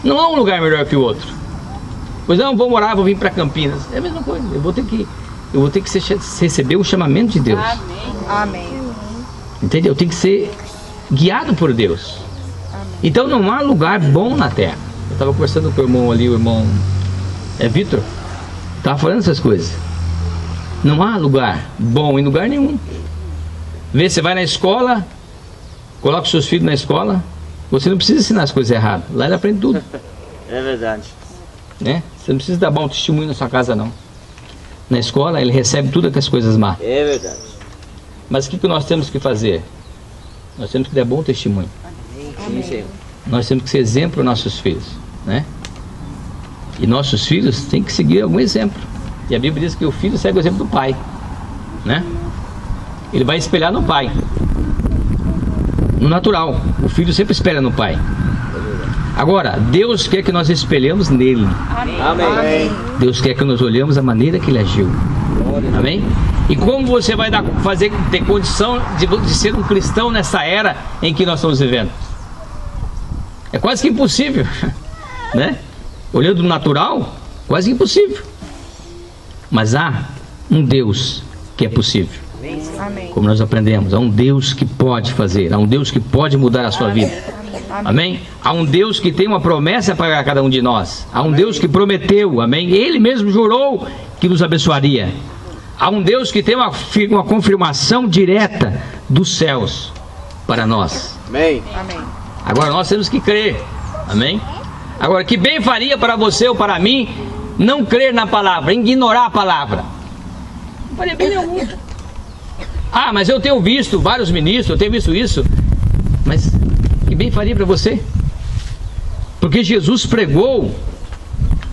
Não há um lugar melhor que o outro. Pois não, vou morar, vou vir para Campinas. É a mesma coisa. Eu vou ter que receber o chamamento de Deus. Amém. Entendeu? Eu tenho que ser guiado por Deus. Então não há lugar bom na terra. Eu estava conversando com o irmão ali, o irmão Vitor. Estava falando essas coisas. Não há lugar bom em lugar nenhum. Vê, você vai na escola, coloca os seus filhos na escola, você não precisa ensinar as coisas erradas. Lá ele aprende tudo. É verdade. Né? Você não precisa dar bom testemunho na sua casa, não. Na escola ele recebe tudo aquelas coisas má. É verdade. Mas o que nós temos que fazer? Nós temos que dar bom testemunho. Sim, Senhor. Nós temos que ser exemplo para nossos filhos, né? E nossos filhos têm que seguir algum exemplo. E a Bíblia diz que o filho segue o exemplo do pai, né? Ele vai espelhar no pai. No natural, o filho sempre espelha no pai. Agora, Deus quer que nós espelhemos nele. Amém. Deus quer que nós olhemos a maneira que ele agiu. Amém? E como você vai ter condição de ser um cristão nessa era em que nós estamos vivendo? É quase que impossível, né? Olhando no natural, quase que impossível. Mas há um Deus que é possível. Amém. Como nós aprendemos, há um Deus que pode fazer, há um Deus que pode mudar a sua vida. Amém? Há um Deus que tem uma promessa para cada um de nós. Há um Deus que prometeu, amém? Ele mesmo jurou que nos abençoaria. Há um Deus que tem uma confirmação direta dos céus para nós. Amém. Amém. Agora nós temos que crer. Amém? Agora, que bem faria para você ou para mim não crer na palavra, ignorar a palavra? Não faria bem nenhum. Ah, mas eu tenho visto vários ministros, eu tenho visto isso. Mas que bem faria para você? Porque Jesus pregou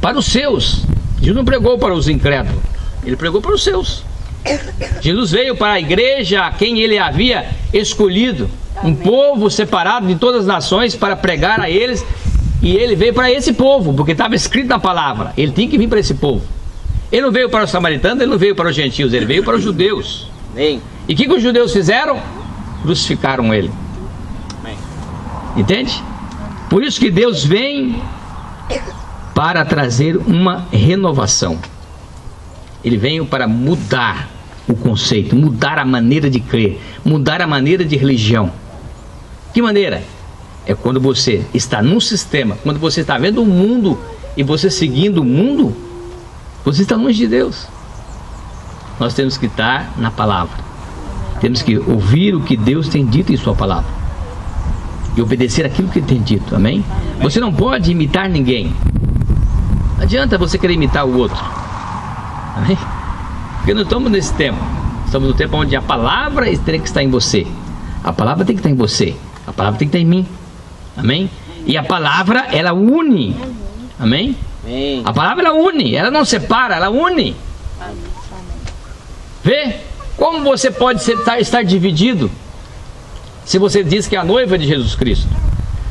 para os seus. Jesus não pregou para os incrédulos. Ele pregou para os seus. Jesus veio para a igreja a quem ele havia escolhido. Um povo separado de todas as nações para pregar a eles. E ele veio para esse povo, porque estava escrito na palavra. Ele tinha que vir para esse povo. Ele não veio para os samaritanos, ele não veio para os gentios, ele veio para os judeus. Amém. E o que os judeus fizeram? Crucificaram ele. Amém. Entende? Por isso que Deus vem para trazer uma renovação. Ele veio para mudar o conceito, mudar a maneira de crer, mudar a maneira de religião. Que maneira? É quando você está num sistema, quando você está vendo o mundo e você seguindo o mundo, você está longe de Deus. Nós temos que estar na palavra. Temos que ouvir o que Deus tem dito em sua palavra e obedecer aquilo que ele tem dito. Amém? Você não pode imitar ninguém. Não adianta você querer imitar o outro. Amém? Porque não estamos nesse tempo. Estamos no tempo onde a palavra tem que estar em você. A palavra tem que estar em você. A palavra tem que estar em mim. Amém? E a palavra, ela une. Amém? Amém. A palavra, ela une. Ela não separa, ela une. Vê? Como você pode estar dividido se você diz que é a noiva de Jesus Cristo?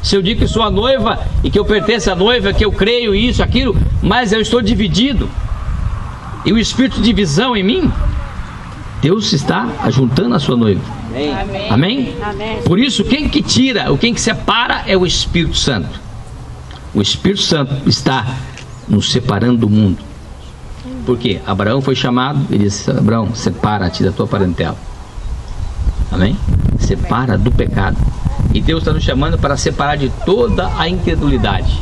Se eu digo que sou a noiva e que eu pertenço à noiva, que eu creio isso, aquilo, mas eu estou dividido. e o espírito de divisão em mim, Deus está ajuntando a sua noiva. Amém. Amém? Amém. Por isso, quem que tira, quem que separa é o Espírito Santo. O Espírito Santo está nos separando do mundo. Por quê? Abraão foi chamado, ele disse: Abraão, separa-te da tua parentela. Amém? Separa do pecado. E Deus está nos chamando para separar de toda a incredulidade.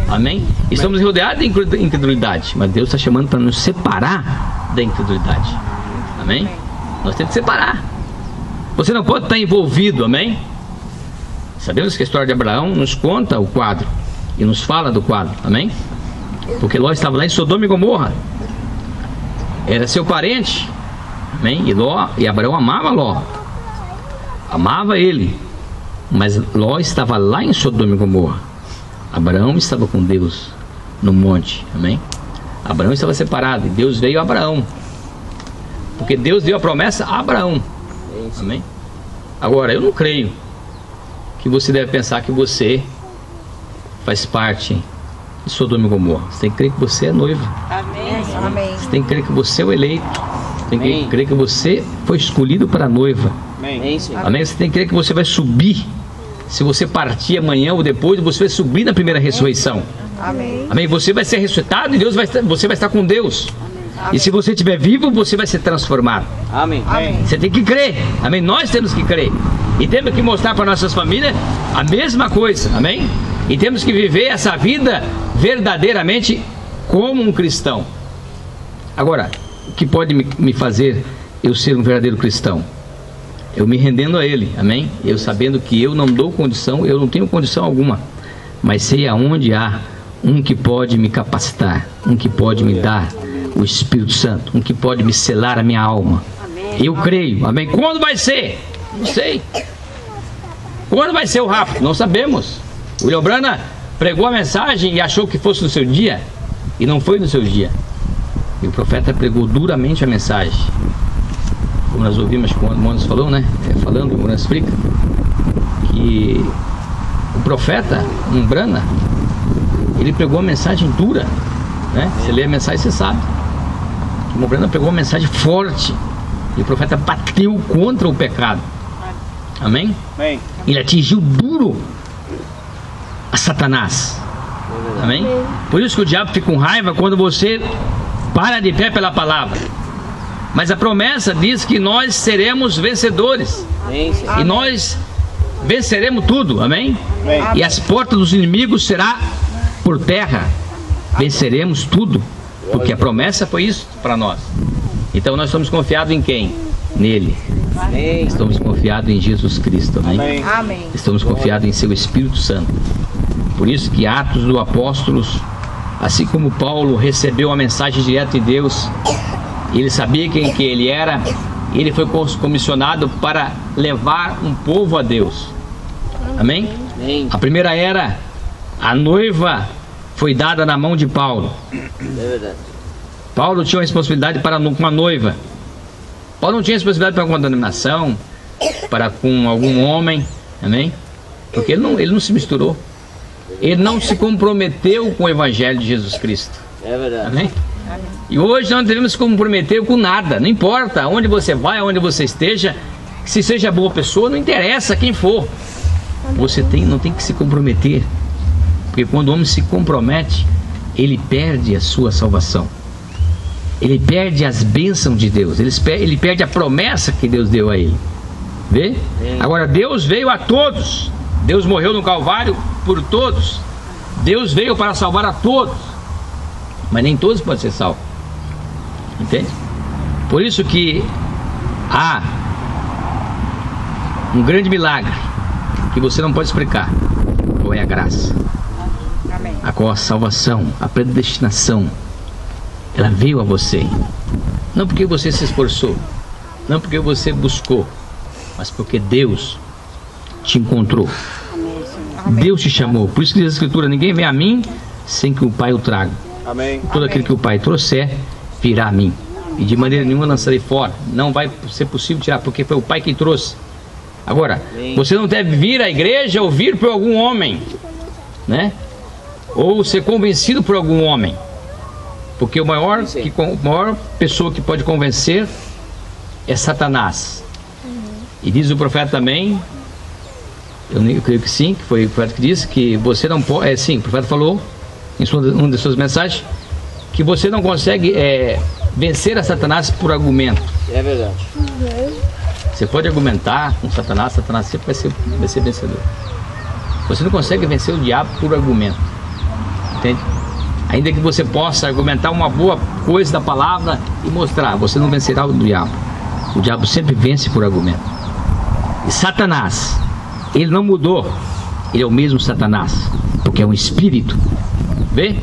Amém? Estamos rodeados de incredulidade, mas Deus está chamando para nos separar da incredulidade. Amém? Nós temos que separar. Você não pode estar envolvido, amém? Sabemos que a história de Abraão nos conta o quadro e nos fala do quadro, amém? Porque Ló estava lá em Sodoma e Gomorra, era seu parente, amém? E Abraão amava Ló, amava ele, mas Ló estava lá em Sodoma e Gomorra. Abraão estava com Deus no monte, amém? Abraão estava separado e Deus veio a Abraão, porque Deus deu a promessa a Abraão. Amém? Agora, eu não creio que você deve pensar que você faz parte de Sodoma e Gomorra. Você tem que crer que você é noiva. Amém. Amém. Você tem que crer que você é o eleito. Você tem que Amém. crer que você foi escolhido para a noiva. Amém, Senhor. Amém? Você tem que crer que você vai subir. Se você partir amanhã ou depois, você vai subir na primeira ressurreição. Amém. Amém? Você vai ser ressuscitado e você vai estar com Deus. E se você estiver vivo, você vai ser transformado. Amém. Amém. Você tem que crer, amém? Nós temos que crer e temos que mostrar para nossas famílias a mesma coisa, amém? E temos que viver essa vida verdadeiramente como um cristão. Agora, o que pode me fazer eu ser um verdadeiro cristão? Eu me rendendo a Ele, amém? Eu sabendo que eu não dou condição, eu não tenho condição alguma, mas sei aonde há um que pode me capacitar, um que pode me dar o Espírito Santo, um que pode me selar a minha alma. Eu creio, amém? Quando vai ser? Não sei. Quando vai ser o rapto? Não sabemos. O William Branham pregou a mensagem e achou que fosse no seu dia, e não foi no seu dia. E o profeta pregou duramente a mensagem, como nós ouvimos quando o Monas falou, né? Falando, o Monas explica que o profeta Branham, ele pregou a mensagem dura, né? Você lê a mensagem, você sabe. O Branham pegou uma mensagem forte e o profeta bateu contra o pecado. Amém? Amém. Ele atingiu duro a Satanás. Amém? Por isso que o diabo fica com raiva quando você para de pé pela palavra. Mas a promessa diz que nós seremos vencedores. Amém, Senhor. E nós venceremos tudo. Amém? Amém. E as portas dos inimigos será por terra. Venceremos tudo, porque a promessa foi isso para nós. Então nós estamos confiados em quem? Nele. Amém. Estamos confiados em Jesus Cristo, amém? Amém. Amém. Estamos confiados em seu Espírito Santo. Por isso que Atos dos Apóstolos, assim como Paulo recebeu a mensagem direta de Deus, ele sabia quem que ele era, ele foi comissionado para levar um povo a Deus. Amém? Amém. A primeira era, a noiva foi dada na mão de Paulo. É verdade. Paulo tinha uma responsabilidade para com a noiva. Paulo não tinha responsabilidade para com a denominação, para com algum homem, amém? Porque ele não se misturou. Ele não se comprometeu com o Evangelho de Jesus Cristo. É verdade. Amém? E hoje nós não devemos se comprometer com nada. Não importa onde você vai, onde você esteja, se seja boa pessoa, não interessa quem for. Você não tem que se comprometer. Porque quando o homem se compromete, ele perde a sua salvação. Ele perde as bênçãos de Deus. Ele perde a promessa que Deus deu a ele. Vê? Agora, Deus veio a todos. Deus morreu no Calvário por todos. Deus veio para salvar a todos. Mas nem todos podem ser salvos. Entende? Por isso que há um grande milagre que você não pode explicar. Qual é a graça? Amém. A qual a salvação, a predestinação, ela veio a você. Não porque você se esforçou, não porque você buscou, mas porque Deus te encontrou. Deus te chamou. Por isso que diz a Escritura: ninguém vem a mim sem que o Pai o traga. Amém. Todo aquele que o Pai trouxer virá a mim, e de maneira nenhuma lançarei fora. Não vai ser possível tirar, porque foi o Pai que trouxe. Agora, você não deve vir à igreja ou vir por algum homem, né? Ou ser convencido por algum homem, Porque a maior pessoa que pode convencer é Satanás. E diz o profeta também, eu creio que sim, que foi o profeta que disse que você não pode, sim, o profeta falou em uma das suas mensagens que você não consegue vencer a Satanás por argumento. É verdade. Você pode argumentar com Satanás, Satanás sempre vai ser vencedor. Você não consegue vencer o diabo por argumento, entende? Ainda que você possa argumentar uma boa coisa da palavra e mostrar, você não vencerá o diabo. O diabo sempre vence por argumento. E Satanás, ele não mudou, ele é o mesmo Satanás, porque é um espírito, vê?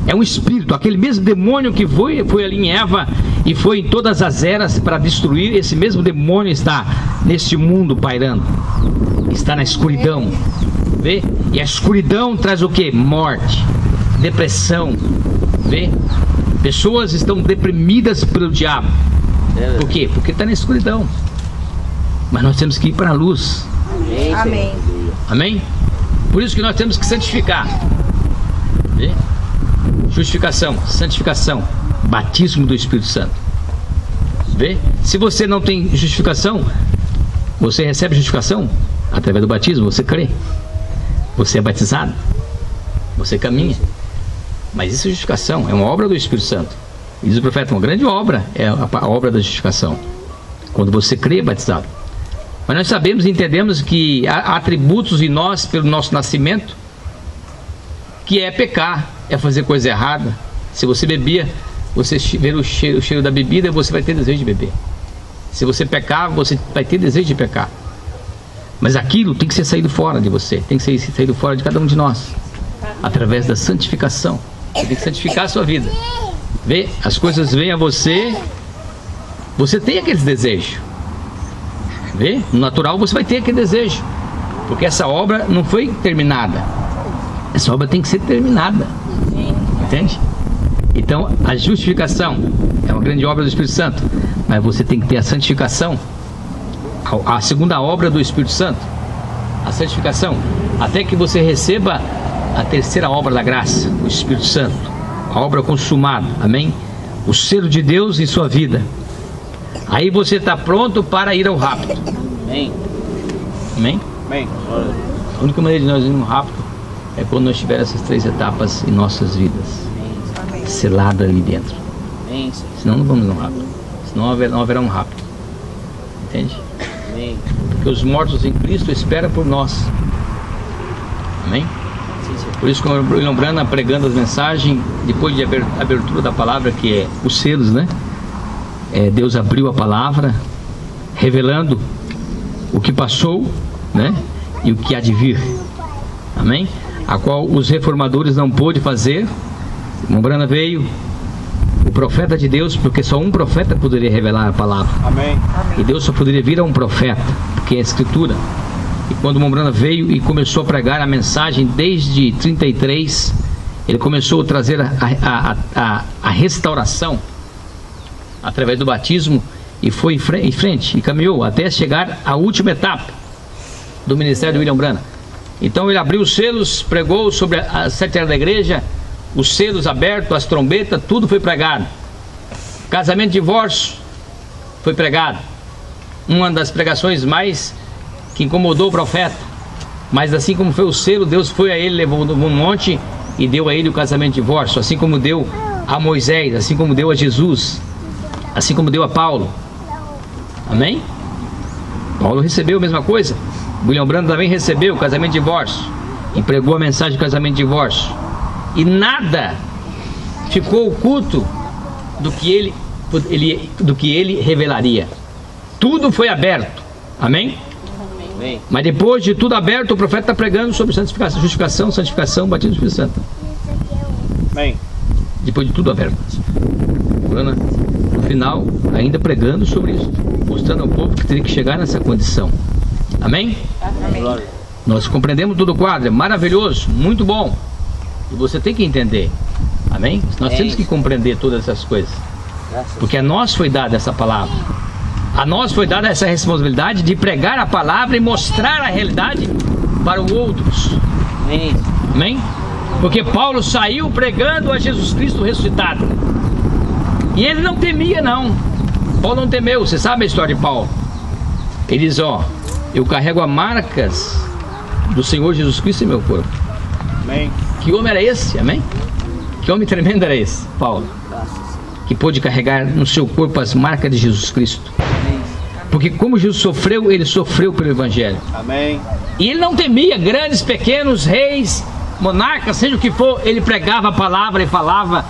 É um espírito, aquele mesmo demônio que foi ali em Eva e foi em todas as eras para destruir. Esse mesmo demônio está neste mundo pairando, está na escuridão, vê? E a escuridão traz o que? Morte, depressão, vê? Pessoas estão deprimidas pelo diabo. Por quê? Porque está na escuridão. Mas nós temos que ir para a luz. Amém. Amém? Por isso que nós temos que santificar. Vê? Justificação, santificação, batismo do Espírito Santo. Vê? Se você não tem justificação, você recebe justificação através do batismo, você crê. Você é batizado, você caminha. Mas isso é justificação, é uma obra do Espírito Santo. E diz o profeta, uma grande obra é a obra da justificação. Quando você crê, é batizado. Mas nós sabemos e entendemos que há atributos em nós, pelo nosso nascimento, que é pecar, é fazer coisa errada. Se você bebia, você ver o cheiro da bebida, você vai ter desejo de beber. Se você pecar, você vai ter desejo de pecar. Mas aquilo tem que ser saído fora de você, tem que ser saído fora de cada um de nós, através da santificação. Você tem que santificar a sua vida. Vê, as coisas vêm a você, você tem aqueles desejos. Vê, no natural você vai ter aquele desejo, porque essa obra não foi terminada. Essa obra tem que ser terminada. Entende? Então a justificação é uma grande obra do Espírito Santo, mas você tem que ter a santificação, a segunda obra do Espírito Santo, a santificação, até que você receba a terceira obra da graça, o Espírito Santo, a obra consumada, amém? O selo de Deus em sua vida. Aí você está pronto para ir ao rapto. Amém. Amém? Amém. A única maneira de nós irmos rápido é quando nós tivermos essas três etapas em nossas vidas, selada ali dentro. Amém. Senão não vamos no rápido. Senão não haverá um rápido. Entende? Amém. Porque os mortos em Cristo esperam por nós. Amém? Por isso que o William Branham, pregando as mensagens, depois de abertura da palavra, que é os selos, né? Deus abriu a palavra, revelando o que passou, né? E o que há de vir. Amém? A qual os reformadores não pôde fazer. O Branham veio, o profeta de Deus, porque só um profeta poderia revelar a palavra. Amém. E Deus só poderia vir a um profeta, porque é a Escritura. E quando o Branham veio e começou a pregar a mensagem desde 33, ele começou a trazer a restauração através do batismo, e foi em frente e caminhou até chegar à última etapa do ministério de William Branham. Então ele abriu os selos, pregou sobre as 7 eras da igreja, os selos abertos, as trombetas, tudo foi pregado. Casamento e divórcio foi pregado. Uma das pregações mais que incomodou o profeta. Mas assim como foi o selo, Deus foi a ele, levou um monte e deu a ele o casamento e divórcio. Assim como deu a Moisés, assim como deu a Jesus, assim como deu a Paulo. Amém? Paulo recebeu a mesma coisa. William Branham também recebeu o casamento e divórcio, e pregou a mensagem de casamento e divórcio. E nada ficou oculto do que ele revelaria. Tudo foi aberto. Amém? Amém. Mas depois de tudo aberto, o profeta está pregando sobre santificação, justificação, santificação, batismo do Espírito Santo. Amém. Depois de tudo aberto. No final, ainda pregando sobre isso, mostrando ao povo que teria que chegar nessa condição. Amém? Amém. Nós compreendemos todo o quadro, é maravilhoso, muito bom. E você tem que entender. Amém? Nós temos que compreender todas essas coisas. Porque a nós foi dada essa palavra. A nós foi dada essa responsabilidade de pregar a palavra e mostrar a realidade para os outros. Amém. Amém? Porque Paulo saiu pregando a Jesus Cristo ressuscitado. E ele não temia, não. Paulo não temeu. Você sabe a história de Paulo? Ele diz, ó, eu carrego as marcas do Senhor Jesus Cristo em meu corpo. Amém. Que homem era esse? Amém? Que homem tremendo era esse, Paulo? Que pôde carregar no seu corpo as marcas de Jesus Cristo. Porque como Jesus sofreu, ele sofreu pelo Evangelho. Amém. E ele não temia grandes, pequenos, reis, monarcas, seja o que for. Ele pregava a palavra e falava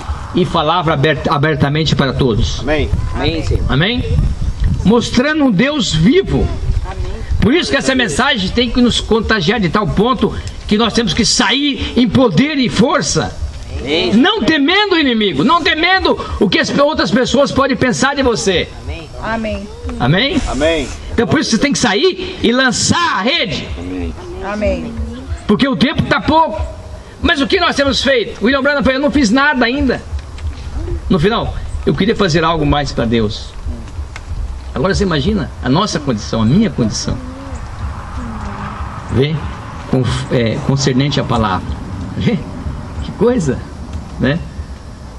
abertamente para todos. Amém. Amém, Senhor. Amém? Mostrando um Deus vivo. Por isso que essa mensagem tem que nos contagiar de tal ponto que nós temos que sair em poder e força. Não temendo o inimigo, não temendo o que as outras pessoas podem pensar de você. Amém. Amém? Amém. Então por isso você tem que sair e lançar a rede. Amém. Porque o tempo está pouco. Mas o que nós temos feito? William Branham falou, eu não fiz nada ainda. No final, eu queria fazer algo mais para Deus. Agora você imagina a nossa condição, a minha condição. Vê? Concernente à palavra. Vê? Que coisa, né?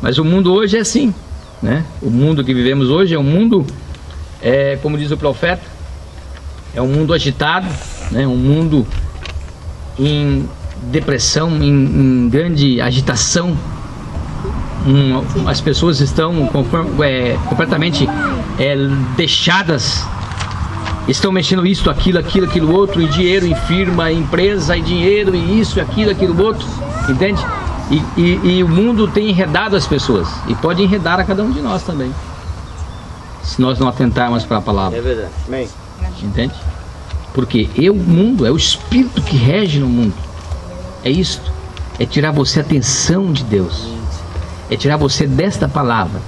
Mas o mundo hoje é assim, né? O mundo que vivemos hoje é um mundo, como diz o profeta, é um mundo agitado, né? Um mundo em depressão, em grande agitação. As pessoas estão completamente deixadas, estão mexendo isso, aquilo outro, e dinheiro, em firma, em empresa, e dinheiro, e isso, aquilo outro, entende? E o mundo tem enredado as pessoas, e pode enredar a cada um de nós também, se nós não atentarmos para a palavra. É verdade. Amém. Entende? Porque o mundo, é o Espírito que rege no mundo. É isto. É tirar você a atenção de Deus. É tirar você desta palavra.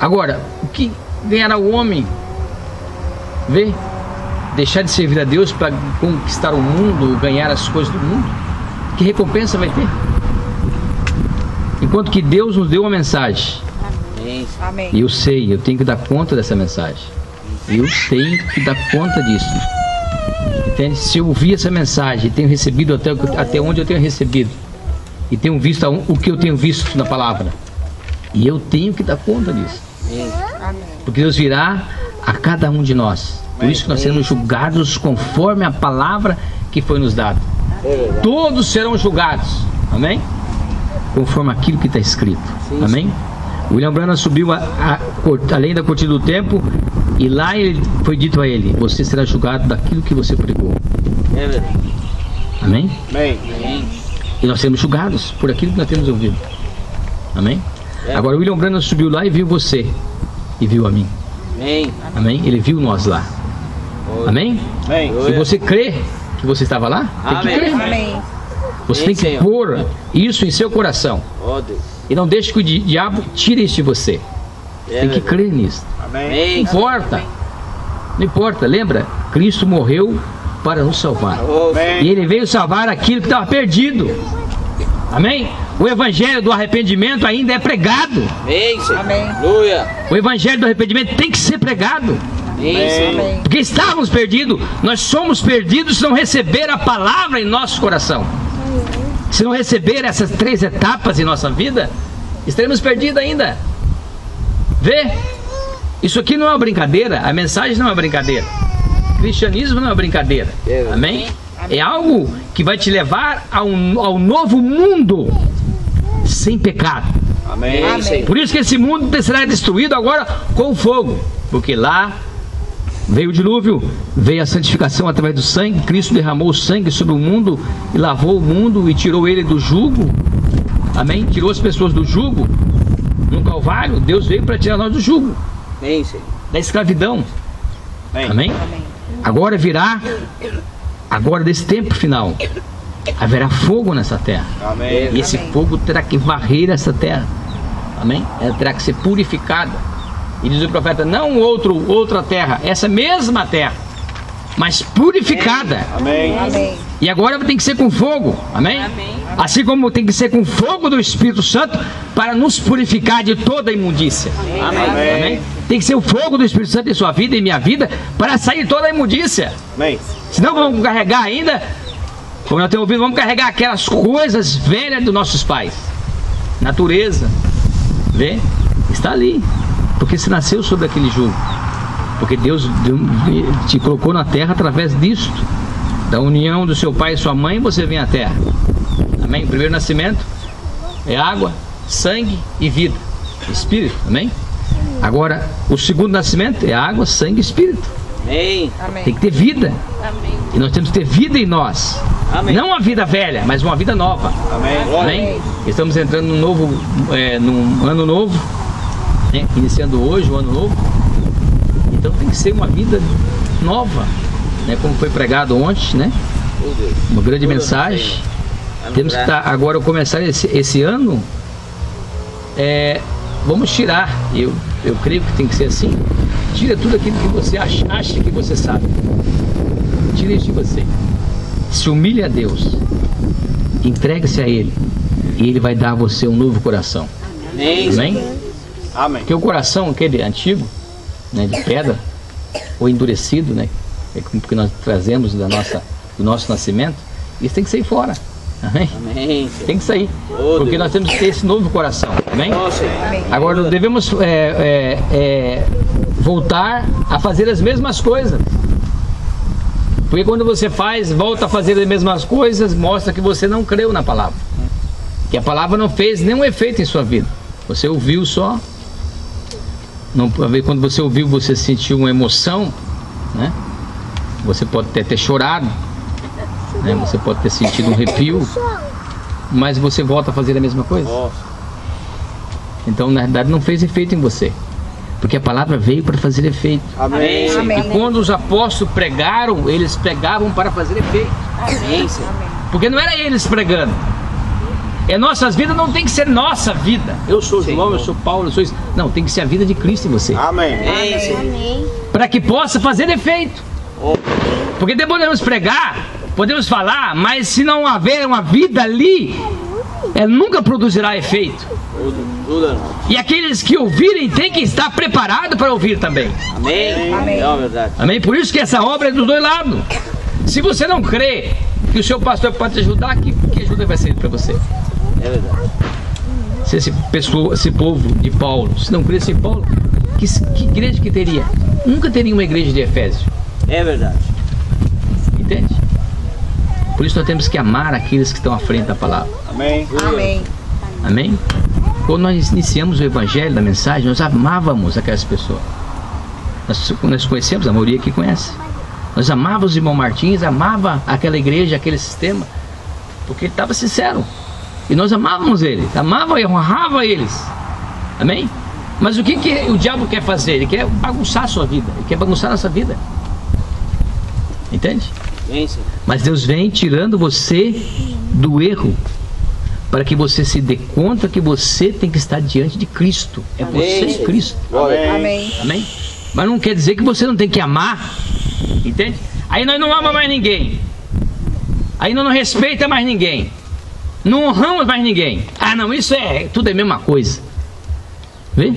Agora, o que ganhará o homem? Vê? Deixar de servir a Deus para conquistar o mundo, ganhar as coisas do mundo? Que recompensa vai ter? Enquanto que Deus nos deu uma mensagem. Amém. E eu sei, eu tenho que dar conta dessa mensagem. Eu tenho que dar conta disso. Entende? Se eu ouvir essa mensagem e tenho recebido até onde eu tenho recebido, e tenho visto o que eu tenho visto na palavra, e eu tenho que dar conta disso. Amém. Porque Deus virá a cada um de nós. Por isso que nós seremos julgados conforme a palavra que foi nos dada. Todos serão julgados. Amém? Conforme aquilo que está escrito. Amém? William Branham subiu além da cortina do tempo, e lá foi dito a ele: você será julgado daquilo que você pregou. Amém? Amém. E nós seremos julgados por aquilo que nós temos ouvido. Amém? Agora William Branham subiu lá e viu você, e viu a mim. Amém? Ele viu nós lá. Amém? Amém. Se você crê que você estava lá, tem que crer. Amém. Você tem que pôr isso em seu coração. E não deixe que o diabo tire isso de você. Tem que crer nisso. Amém. Não importa. Não importa. Lembra? Cristo morreu para nos salvar. E Ele veio salvar aquilo que estava perdido. Amém? O evangelho do arrependimento ainda é pregado. Amém. O evangelho do arrependimento tem que ser pregado. Amém. Porque estávamos perdidos. Nós somos perdidos se não receber a palavra em nosso coração. Se não receber essas 3 etapas em nossa vida, estaremos perdidos ainda. Vê? Isso aqui não é uma brincadeira. A mensagem não é uma brincadeira. O cristianismo não é uma brincadeira. Amém? É algo que vai te levar ao novo mundo sem pecado. Amém. Amém. Por isso que esse mundo será destruído agora com o fogo. Porque lá veio o dilúvio, veio a santificação através do sangue. Cristo derramou o sangue sobre o mundo e lavou o mundo e tirou ele do jugo. Amém? Tirou as pessoas do jugo. No Calvário, Deus veio para tirar nós do jugo, da escravidão. Amém? Agora virá, agora desse tempo final, haverá fogo nessa terra. Amém. E esse fogo terá que varrer essa terra. Amém? Ela terá que ser purificada. E diz o profeta: não outra terra, essa mesma terra, mas purificada. Amém. Amém. E agora tem que ser com fogo. Amém? Assim como tem que ser com fogo do Espírito Santo para nos purificar de toda a imundícia. Amém? Tem que ser o fogo do Espírito Santo em sua vida e em minha vida para sair toda a imundícia. Amém. Senão vamos carregar ainda Como nós temos ouvido, vamos carregar aquelas coisas velhas dos nossos pais. Natureza, vê? Está ali. Porque você nasceu sobre aquele jugo. Porque Deus te colocou na terra através disto. Da união do seu pai e sua mãe, você vem à terra. Amém? O primeiro nascimento é água, sangue e vida. Espírito, amém? Agora, o segundo nascimento é água, sangue e espírito. Amém. Tem que ter vida. Amém. E nós temos que ter vida em nós. Amém. Não uma vida velha, mas uma vida nova. Amém. Amém? Estamos entrando num novo, num ano novo, né? Iniciando hoje o ano novo. Então tem que ser uma vida nova, né? Como foi pregado ontem, né? Uma grande mensagem. Temos que agora começar esse ano. Vamos tirar. Eu creio que tem que ser assim. Tira tudo aquilo que você acha que você sabe. Tira isso de você. Se humilhe a Deus. Entregue-se a Ele. E Ele vai dar a você um novo coração. Amém. Amém? Amém. Porque o coração, aquele antigo, né, de pedra, ou endurecido, né, que nós trazemos do nosso nascimento, isso tem que sair fora. Amém? Amém. Tem que sair. Porque nós temos que ter esse novo coração. Amém? Amém. Agora nós devemos voltar a fazer as mesmas coisas. Porque quando você volta a fazer as mesmas coisas, mostra que você não creu na palavra. Que a palavra não fez nenhum efeito em sua vida. Você ouviu só. Não, quando você ouviu, você sentiu uma emoção, né? Você pode ter chorado, né? Você pode ter sentido um arrepio, mas você volta a fazer a mesma coisa. Então, na verdade, não fez efeito em você, porque a palavra veio para fazer efeito. Amém. Amém. E quando os apóstolos pregaram, eles pregavam para fazer efeito. Amém. Porque não era eles pregando. Nossas vidas não tem que ser nossa vida. Eu sou João, eu sou Paulo, eu sou isso. Não, tem que ser a vida de Cristo em você. Amém. Para que possa fazer efeito. Porque podemos pregar, podemos falar, mas se não haver uma vida ali, ela nunca produzirá efeito. E aqueles que ouvirem têm que estar preparados para ouvir também. Amém. Amém. É verdade. Amém? Por isso que essa obra é dos dois lados. Se você não crê que o seu pastor pode te ajudar, que ajuda vai ser para você? É verdade. Se esse povo de Paulo, se não cresce em Paulo, que igreja que teria? Nunca teria uma igreja de Efésio. É verdade. Entende? Por isso nós temos que amar aqueles que estão à frente da palavra. Amém. Amém. Amém? Quando nós iniciamos o evangelho, da mensagem, nós amávamos aquelas pessoas. Nós conhecemos, a maioria que conhece. Nós amávamos o irmão Martins, amava aquela igreja, aquele sistema, porque ele estava sincero. E nós amávamos ele, amava e honrava eles. Amém? Mas o que o diabo quer fazer? Ele quer bagunçar a sua vida, ele quer bagunçar a nossa vida. Entende? Amém, Senhor. Mas Deus vem tirando você do erro, para que você se dê conta que você tem que estar diante de Cristo. É você e Cristo. Amém. Amém? Mas não quer dizer que você não tem que amar. Entende? Aí nós não amamos mais ninguém. Aí nós não respeita mais ninguém. Não honramos mais ninguém. Ah não, isso tudo é a mesma coisa. Vê?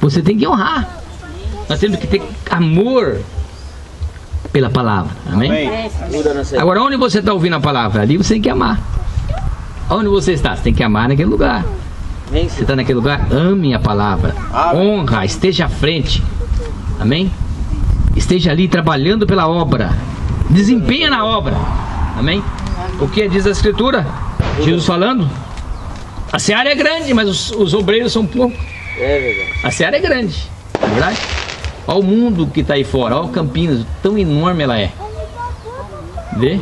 Você tem que honrar. Nós temos que ter amor pela palavra. Amém? Amém. Muda nossa vida. Agora onde você está ouvindo a palavra? Ali você tem que amar. Onde você está? Você tem que amar naquele lugar. Amém, Você Senhor. está naquele lugar? Ame a palavra. Amém. Honra, esteja à frente. Amém? Esteja ali trabalhando pela obra. Desempenha na obra. Amém? O que diz a Escritura? Jesus falando. A seara é grande, mas os obreiros são poucos. É verdade. A seara é grande, não é verdade? Olha o mundo que está aí fora. Olha Campinas, tão enorme ela é. Vê?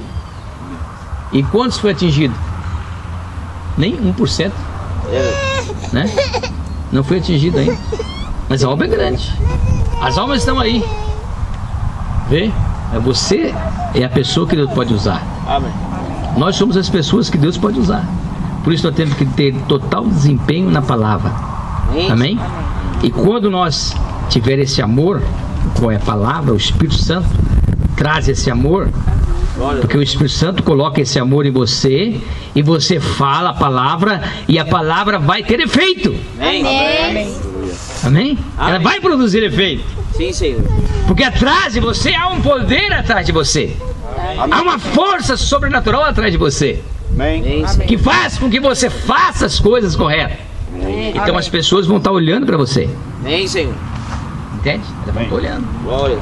E quantos foi atingido? Nem 1%. É verdade. Né? Não foi atingido ainda. Mas a obra é grande. As almas estão aí. Vê? Você é a pessoa que Deus pode usar. Amém. Nós somos as pessoas que Deus pode usar. Por isso nós temos que ter total desempenho na palavra. Amém? E quando nós tiver esse amor, qual é a palavra, o Espírito Santo traz esse amor. Porque o Espírito Santo coloca esse amor em você e você fala a palavra e a palavra vai ter efeito. Amém. Amém. Amém? Ela vai produzir efeito. Sim, Senhor. Porque atrás de você há um poder atrás de você. Há uma força sobrenatural atrás de você, Amém. que faz com que você faça as coisas corretas. Então as pessoas vão estar olhando para você. Amém, Senhor. Entende? Elas vão estar olhando. Glória.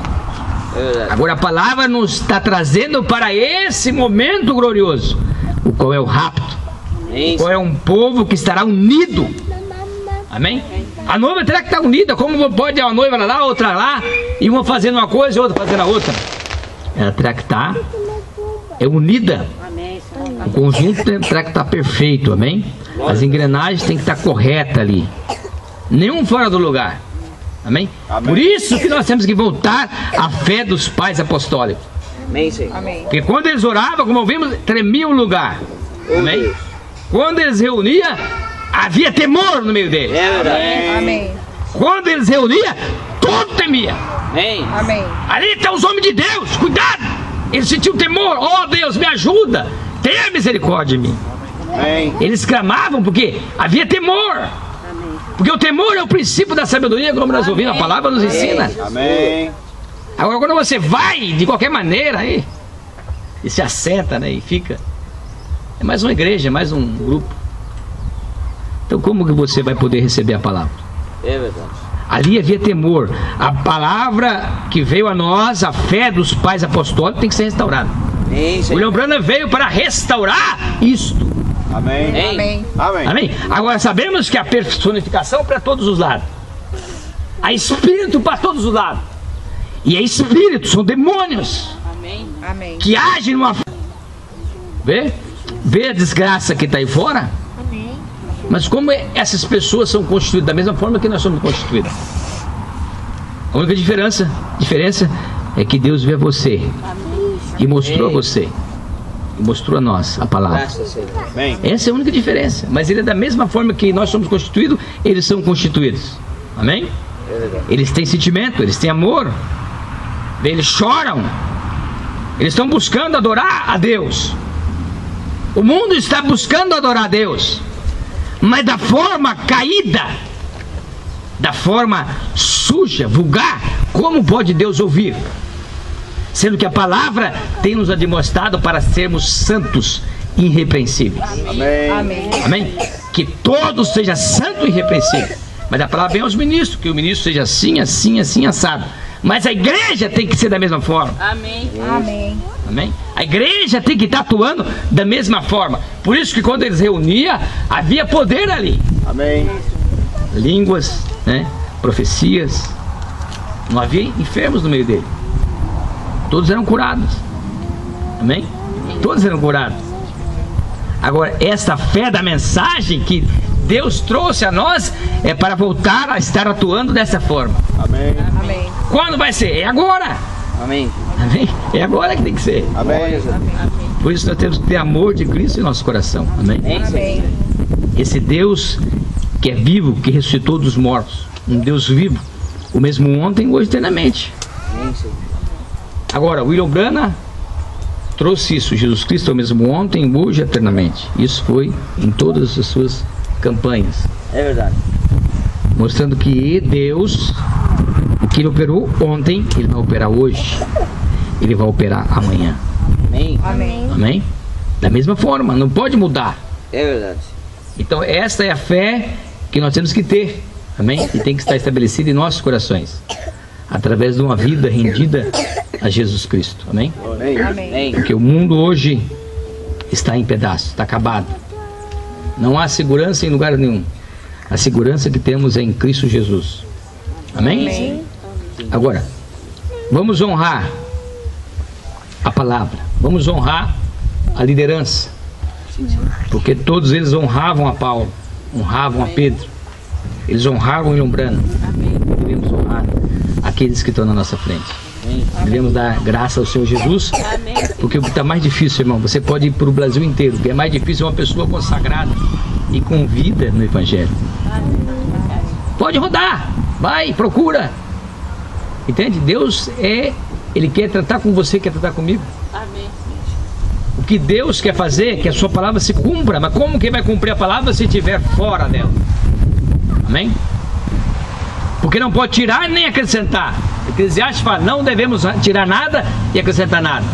É verdade. Agora a palavra nos está trazendo para esse momento glorioso, o qual é o rapto, Amém. o qual é um povo que estará unido. Amém? A noiva terá que estar unida. Como pode uma noiva lá, outra lá, e uma fazendo uma coisa e outra fazendo a outra? Ela terá que estar unida. O conjunto terá que estar perfeito. Amém? As engrenagens têm que estar corretas ali, nenhum fora do lugar. Amém? Amém. Por isso que nós temos que voltar à fé dos pais apostólicos. Amém, Senhor. Amém. Porque quando eles oravam, como ouvimos, tremia o lugar. Amém? Quando eles reuniam, havia temor no meio deles. É verdade. Amém. Quando eles reuniam, todo temia. Amém. Amém. Ali estão os homens de Deus, cuidado! Eles sentiam temor. Oh Deus, me ajuda, tenha misericórdia de mim. Amém. Eles clamavam porque havia temor. Porque o temor é o princípio da sabedoria, como nós ouvimos, a palavra nos ensina. Amém. Agora quando você vai de qualquer maneira aí, e se assenta, né, e fica, é mais uma igreja, é mais um grupo. Então como que você vai poder receber a palavra? É verdade. Ali havia temor. A palavra que veio a nós, a fé dos pais apostólicos, tem que ser restaurada. Amém, O Senhor. William Branham veio para restaurar isto. Amém. Amém. Amém. Amém? Agora sabemos que a personificação é para todos os lados. Há espírito para todos os lados. E é espírito, são demônios Amém. que agem numa... Vê a desgraça que está aí fora? Mas como essas pessoas são constituídas da mesma forma que nós somos constituídos? A única diferença é que Deus vê você e mostrou a você e mostrou a nós a palavra. Graças, Senhor. Amém. Essa é a única diferença. Mas ele é da mesma forma que nós somos constituídos, eles são constituídos. Amém? É verdade. Eles têm sentimento, eles têm amor, eles choram, eles estão buscando adorar a Deus. O mundo está buscando adorar a Deus, mas da forma caída, da forma suja, vulgar. Como pode Deus ouvir? Sendo que a palavra tem nos admoestado para sermos santos, irrepreensíveis. Amém. Amém. Amém? Que todos sejam santos e irrepreensíveis. Mas a palavra vem aos ministros, que o ministro seja assim, assim, assim, assado. Mas a igreja tem que ser da mesma forma. Amém. Amém? A igreja tem que estar atuando da mesma forma. Por isso que quando eles reuniam, havia poder ali. Amém. Línguas, né? Profecias. Não havia enfermos no meio dele. Todos eram curados. Amém? Todos eram curados. Agora, esta fé da mensagem que Deus trouxe a nós é para voltar a estar atuando dessa forma. Amém. Amém. Quando vai ser? É agora. Amém. Amém? É agora que tem que ser. Amém. Por isso nós temos que ter amor de Cristo em nosso coração. Amém? Amém. Esse Deus que é vivo, que ressuscitou dos mortos, um Deus vivo, o mesmo ontem, hoje, eternamente. Amém, Senhor. Agora, William Branham trouxe isso, Jesus Cristo é o mesmo ontem, hoje, eternamente. Isso foi em todas as suas campanhas, É verdade. mostrando que Deus, o que Ele operou ontem, Ele vai operar hoje, Ele vai operar amanhã. Amém. Amém. Amém? Da mesma forma, não pode mudar. É verdade. Então esta é a fé que nós temos que ter, amém? E tem que estar estabelecida em nossos corações, através de uma vida rendida a Jesus Cristo, amém? Amém. Amém. Porque o mundo hoje está em pedaços, está acabado. Não há segurança em lugar nenhum. A segurança que temos é em Cristo Jesus, amém? Amém. Agora, vamos honrar a palavra, vamos honrar a liderança, porque todos eles honravam a Paulo, honravam a Pedro, eles honravam o William Branham. Devemos honrar aqueles que estão na nossa frente. Devemos dar graça ao Senhor Jesus, porque o que está mais difícil, irmão, você pode ir para o Brasil inteiro, o que é mais difícil é uma pessoa consagrada e com vida no Evangelho. Pode rodar, vai, procura, entende? Deus Ele quer tratar com você, quer tratar comigo. O que Deus quer fazer é que a sua palavra se cumpra. Mas como que vai cumprir a palavra se estiver fora dela? Amém? Porque não pode tirar nem acrescentar. Eclesiastes fala, não devemos tirar nada e acrescentar nada.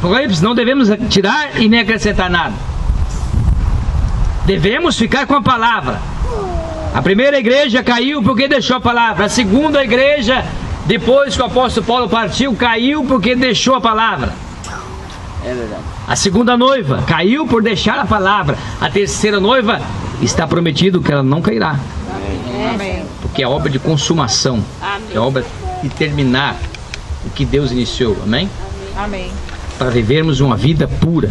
Apocalipse, não devemos tirar e nem acrescentar nada. Devemos ficar com a palavra. A primeira igreja caiu porque deixou a palavra. A segunda igreja, depois que o apóstolo Paulo partiu, caiu porque deixou a palavra. É verdade. A segunda noiva caiu por deixar a palavra. A terceira noiva está prometido que ela não cairá. Amém. Porque é obra de consumação. É obra de terminar o que Deus iniciou. Amém? Amém. Para vivermos uma vida pura.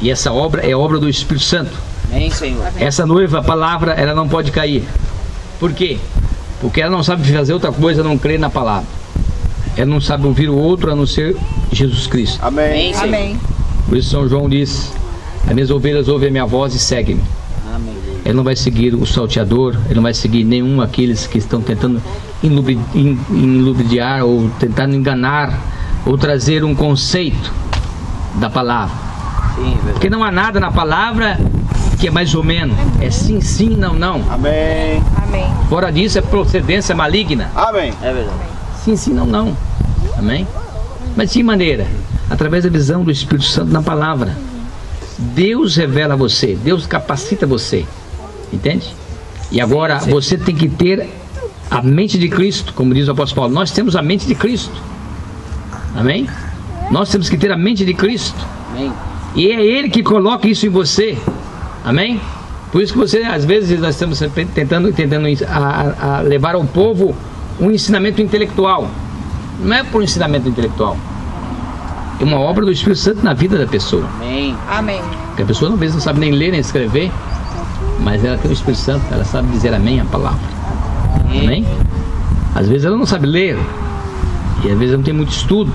E essa obra é obra do Espírito Santo. Amém, Senhor. Essa noiva, a palavra, ela não pode cair. Por quê? Porque ela não sabe fazer outra coisa a não crer na palavra. Ela não sabe ouvir o outro a não ser Jesus Cristo. Amém, Senhor. Amém. Por isso São João diz: as minhas ovelhas ouvem a minha voz e seguem-me. Amém. Ele não vai seguir o salteador, ele não vai seguir nenhum aqueles que estão tentando iludiar ou tentando enganar ou trazer um conceito da palavra. Sim, é verdade. Porque não há nada na palavra que é mais ou menos. É sim, sim, não, não. Amém. Amém. Fora disso é procedência maligna. Amém. É verdade. Sim, sim, não, não. Amém? Mas de que maneira? Através da visão do Espírito Santo na palavra. Deus revela a você, Deus capacita você. Entende? E agora você tem que ter a mente de Cristo, como diz o apóstolo Paulo. Nós temos a mente de Cristo. Amém? Nós temos que ter a mente de Cristo. Amém. E é Ele que coloca isso em você. Amém? Por isso que você, às vezes, nós estamos tentando a levar ao povo um ensinamento intelectual. Não é por ensinamento intelectual. É uma obra do Espírito Santo na vida da pessoa. Amém. Amém. Porque a pessoa às vezes não sabe nem ler nem escrever, mas ela tem o Espírito Santo, ela sabe dizer amém a palavra. Amém? Às vezes ela não sabe ler, e às vezes ela não tem muito estudo,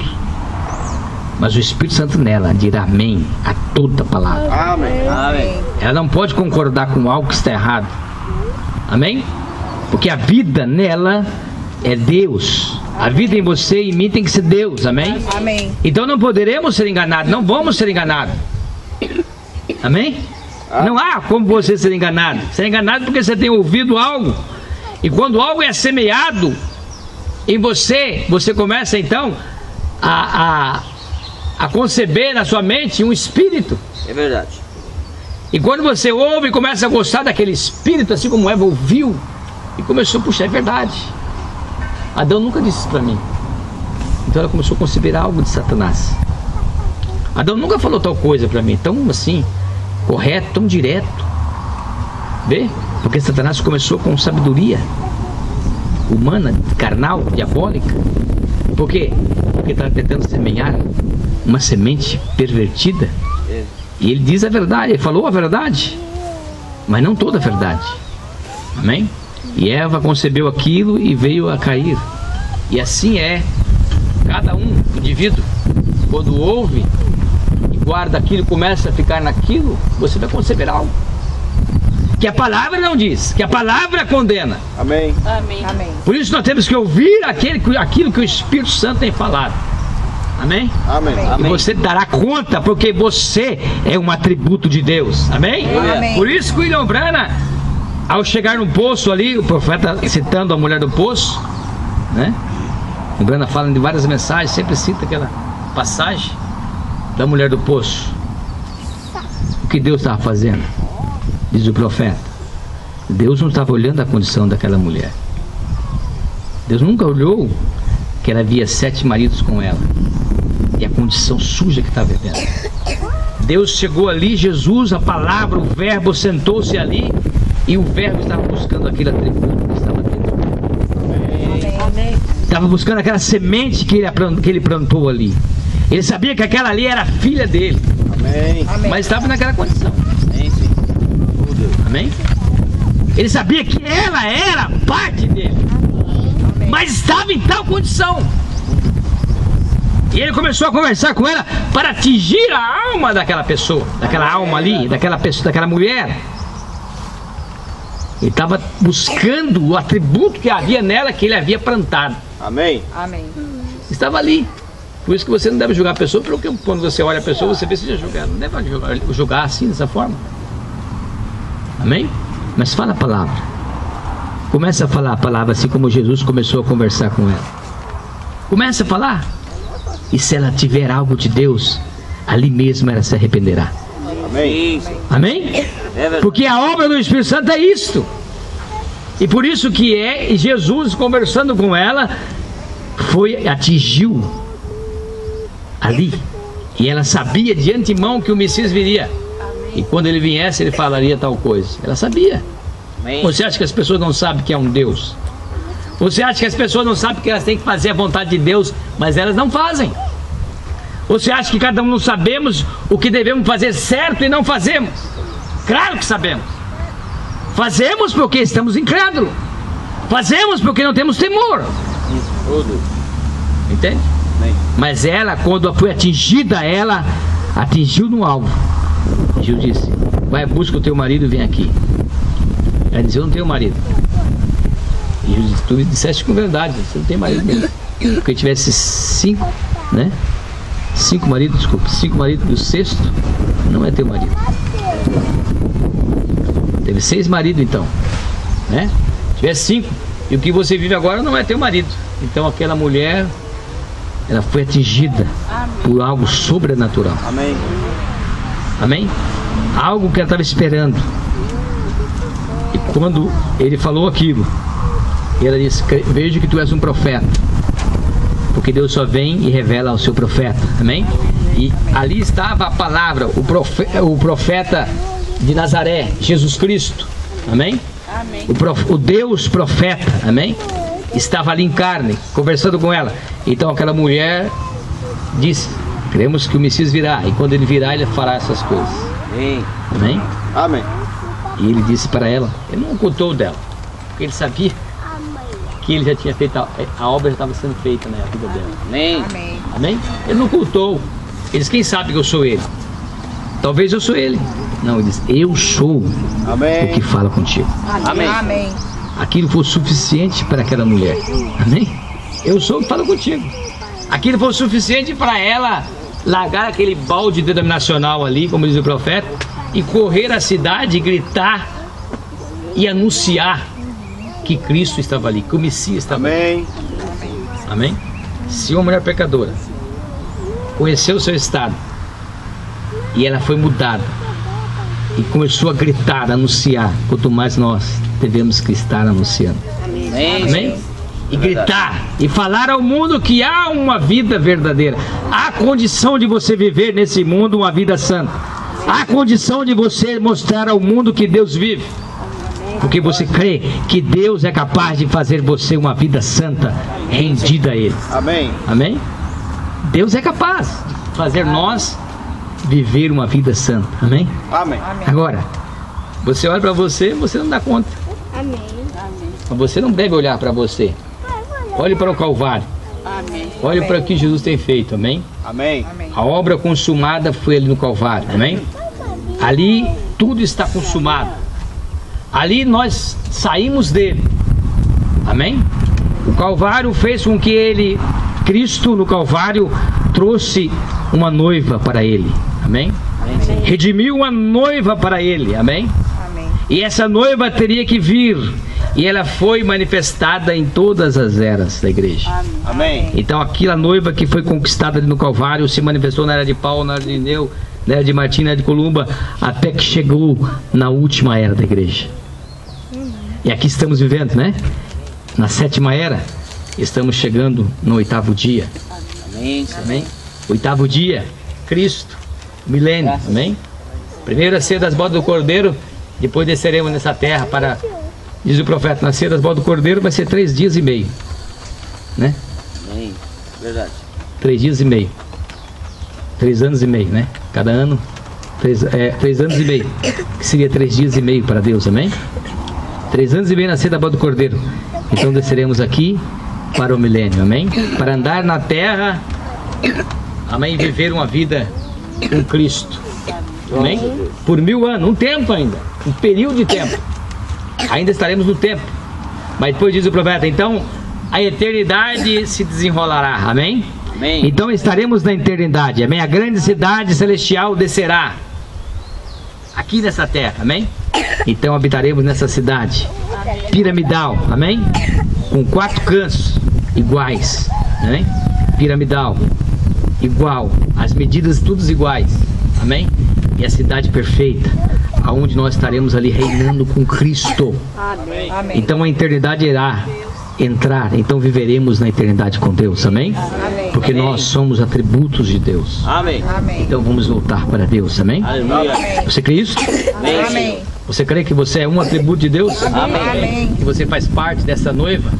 mas o Espírito Santo nela dirá amém a toda palavra. Amém. Amém. Ela não pode concordar com algo que está errado. Amém? Porque a vida nela é Deus. A vida em você e em mim tem que ser Deus. Amém? Amém. Então não poderemos ser enganados. Não vamos ser enganados. Amém? Não há como você ser enganado. Ser enganado porque você tem ouvido algo. E quando algo é semeado em você, você começa então a conceber na sua mente um espírito. É verdade. E quando você ouve e começa a gostar daquele espírito, assim como Eva ouviu, e começou a puxar, é verdade. Adão nunca disse isso para mim. Então ela começou a conceber algo de Satanás. Adão nunca falou tal coisa para mim, tão assim, correto, tão direto. Vê? Porque Satanás começou com sabedoria humana, carnal, diabólica. Por quê? Porque estava tentando semear uma semente pervertida. E ele diz a verdade, ele falou a verdade, mas não toda a verdade. Amém? E Eva concebeu aquilo e veio a cair. E assim é cada indivíduo, quando ouve e guarda aquilo, começa a ficar naquilo, você vai conceber algo que a palavra não diz, que a palavra condena. Amém. Amém. Amém. Por isso nós temos que ouvir aquilo que o Espírito Santo tem falado. Amém? Amém. E você dará conta, porque você é um atributo de Deus. Amém? Amém. Por isso que William Branham, ao chegar no poço ali, o profeta citando a mulher do poço, né? O Branham fala de várias mensagens, sempre cita aquela passagem da mulher do poço. O que Deus estava fazendo? Diz o profeta. Deus não estava olhando a condição daquela mulher. Deus nunca olhou que ela havia 7 maridos com ela e a condição suja que estava vivendo. Deus chegou ali, Jesus, a palavra, o verbo sentou-se ali e o verbo estava buscando aquele atributo que estava dentro. Amém. Estava buscando aquela semente que ele plantou ali. Ele sabia que aquela ali era a filha dele, Amém. Amém. mas estava naquela condição. Amém, sim. Amém? Ele sabia que ela era parte dele, mas estava em tal condição. E ele começou a conversar com ela para atingir a alma daquela pessoa, daquela alma ali, daquela pessoa, daquela mulher. Ele estava buscando o atributo que havia nela, que ele havia plantado. Amém. Amém. Estava ali. Por isso que você não deve julgar a pessoa, porque quando você olha a pessoa, você vê se já julgar. Não deve julgar assim, dessa forma. Amém? Mas fala a palavra. Começa a falar a palavra assim como Jesus começou a conversar com ela. Começa a falar. E se ela tiver algo de Deus, ali mesmo ela se arrependerá. Amém. Amém? É verdade. Porque a obra do Espírito Santo é isto. E por isso que Jesus, conversando com ela, atingiu ali. E ela sabia de antemão que o Messias viria. E quando ele viesse, ele falaria tal coisa. Ela sabia. Amém. Você acha que as pessoas não sabem que é um Deus? Você acha que as pessoas não sabem que elas têm que fazer a vontade de Deus, mas elas não fazem? Você acha que cada um não sabemos o que devemos fazer certo e não fazemos? Claro que sabemos. Fazemos porque estamos incrédulos. Fazemos porque não temos temor. Tudo. Entende? Amém. Mas ela, quando foi atingida, ela atingiu no alvo. Jesus disse: vai, busca o teu marido e vem aqui. Ela disse: eu não tenho marido. E Jesus disse: tu disseste com verdade, você não tem marido mesmo. Porque tivesse 5, né? 5 maridos, desculpa, 5 maridos, e o 6º não é teu marido. Teve 6 maridos então, né? Tivesse 5, e o que você vive agora não é teu marido. Então aquela mulher, ela foi atingida por algo sobrenatural. Amém. Amém? Algo que ela estava esperando. E quando ele falou aquilo, ela disse: vejo que tu és um profeta, porque Deus só vem e revela ao seu profeta. Amém? E ali estava a palavra, o profeta de Nazaré, Jesus Cristo. Amém? Amém. O Deus profeta, amém? Estava ali em carne, conversando com ela. Então aquela mulher disse: cremos que o Messias virá, e quando ele virá, ele fará essas coisas. Amém. Amém? Amém. E ele disse para ela, ele não ocultou dela, porque ele sabia que ele já tinha feito, a obra já estava sendo feita na vida dela. Amém. Amém. Amém? Ele não ocultou. Ele disse: quem sabe que eu sou ele? Talvez eu sou ele. Não, ele disse: eu sou o Amém. que fala contigo. Amém. Amém. Aquilo foi suficiente para aquela mulher. Amém? Eu sou o que falo contigo. Aquilo foi suficiente para ela largar aquele balde denominacional ali, como diz o profeta, e correr à cidade e gritar e anunciar que Cristo estava ali, que o Messias estava ali. Amém. Amém? Se uma mulher pecadora conheceu o seu estado e ela foi mudada e começou a gritar, a anunciar, quanto mais nós devemos que estar anunciando. Amém. Amém? E gritar e falar ao mundo que há uma vida verdadeira. Há condição de você viver nesse mundo uma vida santa. Há condição de você mostrar ao mundo que Deus vive. Porque você crê que Deus é capaz de fazer você uma vida santa, rendida a Ele. Amém. Amém? Deus é capaz de fazer nós viver uma vida santa. Amém? Amém. Agora, você olha para você, você não dá conta. Amém. Mas você não deve olhar para você. Olhe para o Calvário. Amém. Olhe para o que Jesus tem feito. Amém? Amém. Amém. A obra consumada foi ali no Calvário. Amém? Ali tudo está consumado. Ali nós saímos dele. Amém? O Calvário fez com que ele, Cristo no Calvário, trouxe uma noiva para ele. Amém? Amém. Redimiu uma noiva para ele. Amém? Amém. E essa noiva teria que vir. E ela foi manifestada em todas as eras da igreja. Amém. Então aquela noiva que foi conquistada ali no Calvário se manifestou na era de Paulo, na era de Neu, na era de Martim, na era de Columba, até que chegou na última era da igreja. E aqui estamos vivendo, né? Na 7ª era, estamos chegando no 8º dia. Amém. Amém? 8º dia, Cristo, milênio. Amém? Primeiro a ceia das bodas do Cordeiro, depois desceremos nessa terra para, diz o profeta, na ceia das bodas do Cordeiro vai ser 3 dias e meio, né? Amém. Verdade. 3 dias e meio. 3 anos e meio, né? Cada ano 3 anos e meio, que seria 3 dias e meio para Deus. Amém? 3 anos e meio na ceia da boda do Cordeiro. Então desceremos aqui para o milênio. Amém? Para andar na terra, amém, e viver uma vida com Cristo. Amém? Por 1000 anos, um tempo ainda, um período de tempo. Ainda estaremos no tempo. Mas depois diz o profeta, então a eternidade se desenrolará. Amém? Amém. Então estaremos na eternidade. Amém? A grande cidade celestial descerá aqui nessa terra. Amém? Então habitaremos nessa cidade piramidal. Amém? Com 4 cantos iguais. Amém? Piramidal. igual, as medidas todas iguais, amém? E a cidade perfeita, aonde nós estaremos ali reinando com Cristo. Amém. Então a eternidade irá entrar, então viveremos na eternidade com Deus, amém? Amém. Porque Amém. nós somos atributos de Deus. Amém. Amém. Então vamos voltar para Deus, amém? Aleluia. Você crê isso? Amém. Você crê que você é um atributo de Deus? Amém. Que você faz parte dessa noiva?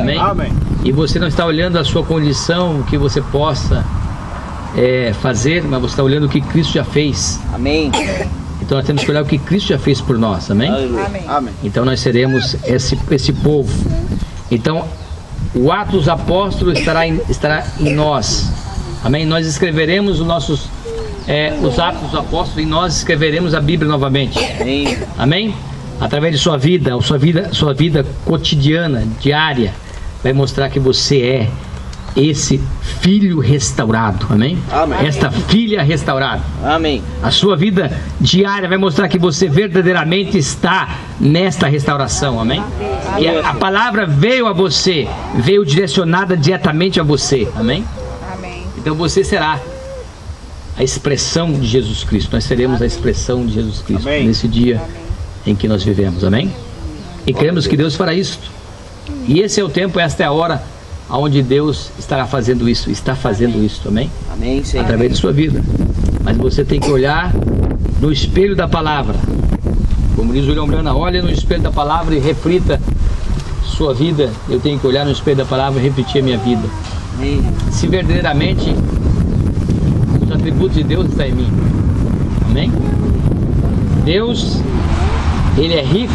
Amém? Amém. E você não está olhando a sua condição, o que você possa fazer, mas você está olhando o que Cristo já fez. Amém. Então nós temos que olhar o que Cristo já fez por nós, amém? Aleluia. Amém. Amém. Então nós seremos esse povo. Então o Atos dos Apóstolos estará em nós, amém? Nós escreveremos os Atos dos Apóstolos e nós escreveremos a Bíblia novamente, Amém. amém? Através de sua vida cotidiana, diária, vai mostrar que você é esse filho restaurado, amém? Amém. Esta filha restaurada. Amém. A sua vida diária vai mostrar que você verdadeiramente está nesta restauração, amém? E a palavra veio a você, veio direcionada diretamente a você, amém? Amém. Então você será a expressão de Jesus Cristo. Nós seremos a expressão de Jesus Cristo Amém. nesse dia em que nós vivemos, amém? E cremos que Deus fará isso. E esse é o tempo, esta é a hora onde Deus estará fazendo isso, está fazendo isso, amém? Amém, Senhor. Através de sua vida. Mas você tem que olhar no espelho da palavra. Como diz o William Branham, olha no espelho da palavra e reflita sua vida. Eu tenho que olhar no espelho da palavra e repetir a minha vida. Amém. Se verdadeiramente os atributos de Deus estão em mim. Amém? Deus, Ele é rico,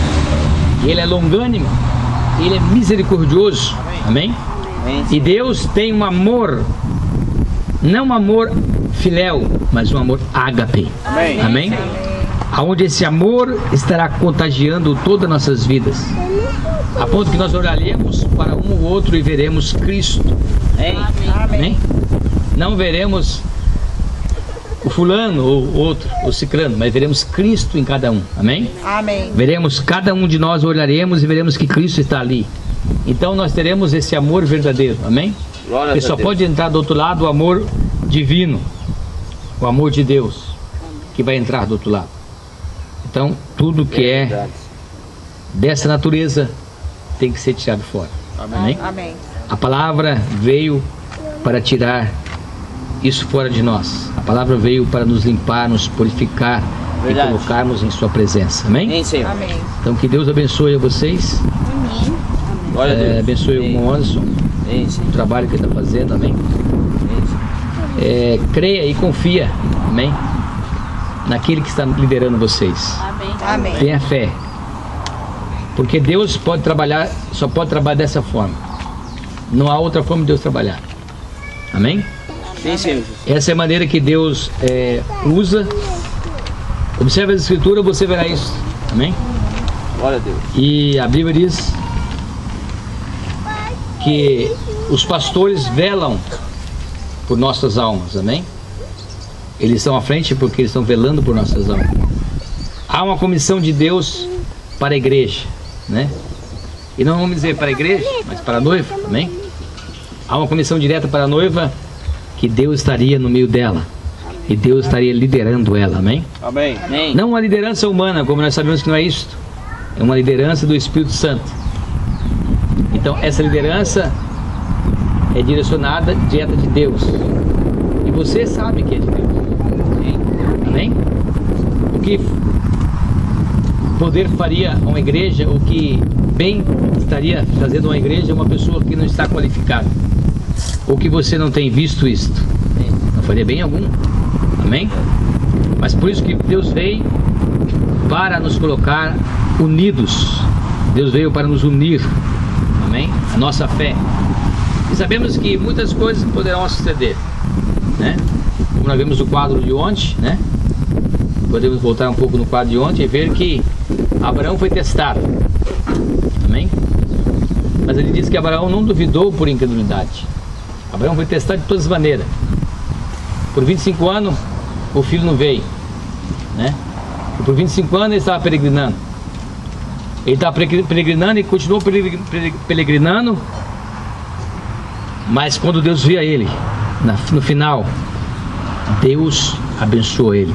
Ele é longânimo, Ele é misericordioso. Amém? Amém. E Deus tem um amor, não um amor filéu, mas um amor ágape. Amém. Amém? Aonde esse amor estará contagiando todas as nossas vidas, a ponto que nós olharemos para um ou outro e veremos Cristo. Amém. Amém? Não veremos o fulano ou outro, o ciclano, mas veremos Cristo em cada um. Amém? Amém. Veremos, cada um de nós olharemos e veremos que Cristo está ali. Então nós teremos esse amor verdadeiro, amém? Glória Porque a só Deus. pode entrar do outro lado o amor divino, o amor de Deus, que vai entrar do outro lado. Então tudo que é Verdade. dessa natureza tem que ser tirado fora. Amém? Amém. A palavra veio para tirar isso fora de nós. A palavra veio para nos limpar, nos purificar Verdade. e colocarmos em sua presença. Amém? Amém, Senhor. Amém. Então que Deus abençoe a vocês. Glória a Deus. Abençoe o Amém. irmão Anderson, Amém, Senhor. o trabalho que ele está fazendo, amém? Amém, Senhor. Creia e confia, amém? Naquele que está liderando vocês. Amém. Tenha fé. Porque Deus pode trabalhar, só pode trabalhar dessa forma. Não há outra forma de Deus trabalhar. Amém? Sim, Senhor. Essa é a maneira que Deus usa. Observe as escrituras, você verá isso. Amém? Glória a Deus. E a Bíblia diz que os pastores velam por nossas almas, amém? Eles estão à frente porque eles estão velando por nossas almas. Há uma comissão de Deus para a igreja, né? E não vamos dizer para a igreja, mas para a noiva, amém? Há uma comissão direta para a noiva, que Deus estaria no meio dela e Deus estaria liderando ela, amém? Amém. Amém. Não uma liderança humana, como nós sabemos que não é isto. É uma liderança do Espírito Santo. Então essa liderança é direcionada direta de Deus. E você sabe que é de Deus. Amém? O que poder faria uma igreja, o que bem estaria fazendo uma igreja, uma pessoa que não está qualificada. Ou que você não tem visto isto. Não faria bem algum. Amém? Mas por isso que Deus veio para nos colocar unidos. Deus veio para nos unir. Amém? A nossa fé. E sabemos que muitas coisas poderão suceder, né? Como nós vimos no quadro de ontem, né? Podemos voltar um pouco no quadro de ontem e ver que Abraão foi testado. Amém? Mas ele diz que Abraão não duvidou por incredulidade. Abraão foi testado de todas as maneiras. Por 25 anos o filho não veio, né? E por 25 anos ele estava peregrinando. Ele estava peregrinando e continuou peregrinando. Mas quando Deus via ele, no final, Deus abençoou ele.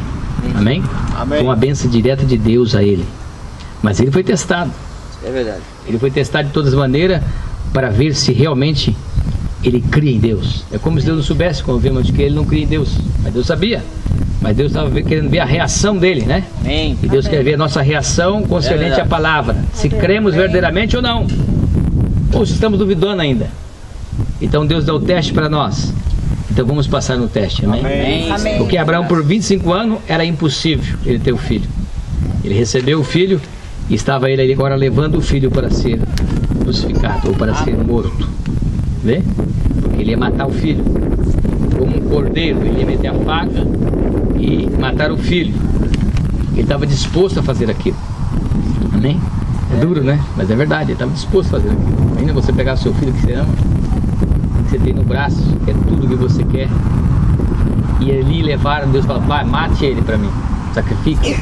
Amém? Foi uma bênção direta de Deus a ele. Mas ele foi testado. É verdade. Ele foi testado de todas as maneiras para ver se realmente ele cria em Deus. É como se Deus não soubesse, quando vimos que ele não cria em Deus. Mas Deus sabia. Mas Deus estava querendo ver a reação dele, né? Amém. E Deus quer ver a nossa reação concernente à palavra. Se cremos verdadeiramente ou não. Ou se estamos duvidando ainda. Então Deus dá o teste para nós. Então vamos passar no teste, amém? Amém. Porque Abraão por 25 anos era impossível ele ter o filho. Ele recebeu o filho e estava ele ali agora levando o filho para ser crucificado ou para ser morto. Vê? Porque ele ia matar o filho. Como um cordeiro, ele ia meter a faca e matar o filho. Ele estava disposto a fazer aquilo. Amém? É duro, né? Mas é verdade, ele estava disposto a fazer aquilo. Ainda você pegar o seu filho que você ama, que você tem no braço, que é tudo que você quer, e ali levaram, Deus falou, pai, mate ele para mim, sacrifique.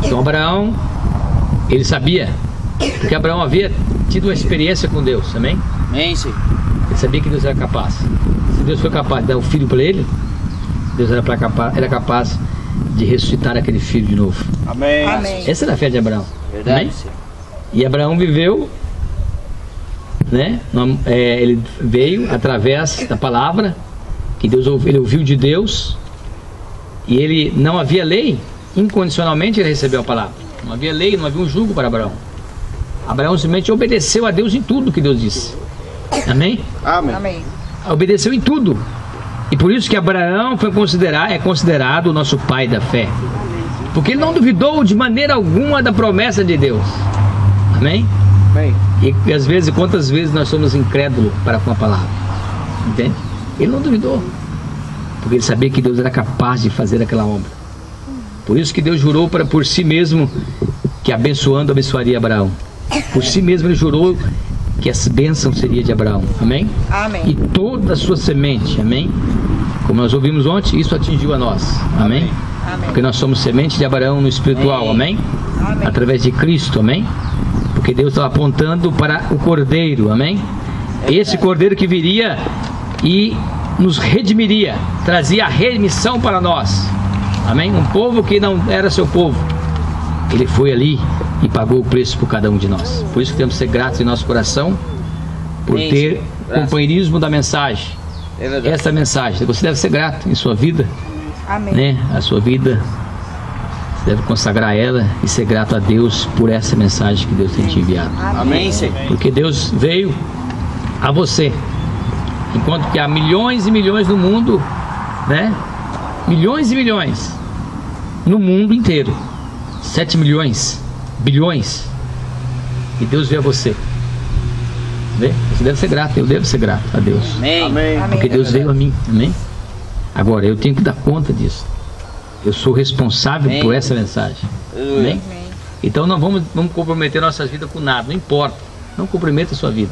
Então Abraão, ele sabia, porque Abraão havia tido uma experiência com Deus, amém? Amém, Senhor. Ele sabia que Deus era capaz. Se Deus foi capaz de dar o filho para ele, Deus era capaz de ressuscitar aquele filho de novo. Amém. Amém. Essa era a fé de Abraão. Verdade, Amém? Senhor. E Abraão viveu, né? Ele veio através da palavra que Deus ele ouviu de Deus, e ele não havia lei, incondicionalmente ele recebeu a palavra. Não havia lei, não havia um jugo para Abraão. Abraão simplesmente obedeceu a Deus em tudo que Deus disse. Amém? Amém. Amém. Obedeceu em tudo. E por isso que Abraão é considerado o nosso pai da fé. Porque ele não duvidou de maneira alguma da promessa de Deus. Amém? Amém. E às vezes, quantas vezes nós somos incrédulos para com a palavra? Entende? Ele não duvidou. Porque ele sabia que Deus era capaz de fazer aquela obra. Por isso que Deus jurou por si mesmo que abençoaria Abraão. Por si mesmo ele jurou que essa bênção seria de Abraão. Amém? Amém. E toda a sua semente. Amém? Como nós ouvimos ontem, isso atingiu a nós. Amém? Amém. Porque nós somos semente de Abraão no espiritual. Amém? Amém. Através de Cristo. Amém? Porque Deus estava apontando para o Cordeiro. Amém? Esse Cordeiro que viria e nos redimiria, trazia a remissão para nós. Amém? Um povo que não era seu povo, ele foi ali e pagou o preço por cada um de nós. Por isso que temos que ser gratos em nosso coração por Amém, ter Senhor. Graças. companheirismo da mensagem. É verdade. Essa mensagem, você deve ser grato em sua vida, Amém. né? A sua vida, você deve consagrar ela e ser grato a Deus por essa mensagem que Deus tem te enviado. Amém, Senhor. Porque Deus veio a você, enquanto que há milhões e milhões no mundo, né? Milhões e milhões no mundo inteiro, 7 milhões, bilhões, e Deus veio a você. Vê? Você deve ser grato, eu devo ser grato a Deus, Amém. Amém. porque Deus veio a mim. Amém? Agora eu tenho que dar conta disso. Eu sou responsável Amém. por essa mensagem. Aleluia. Amém? Amém. Então não vamos comprometer nossas vidas com nada, não importa. Não comprometa a sua vida.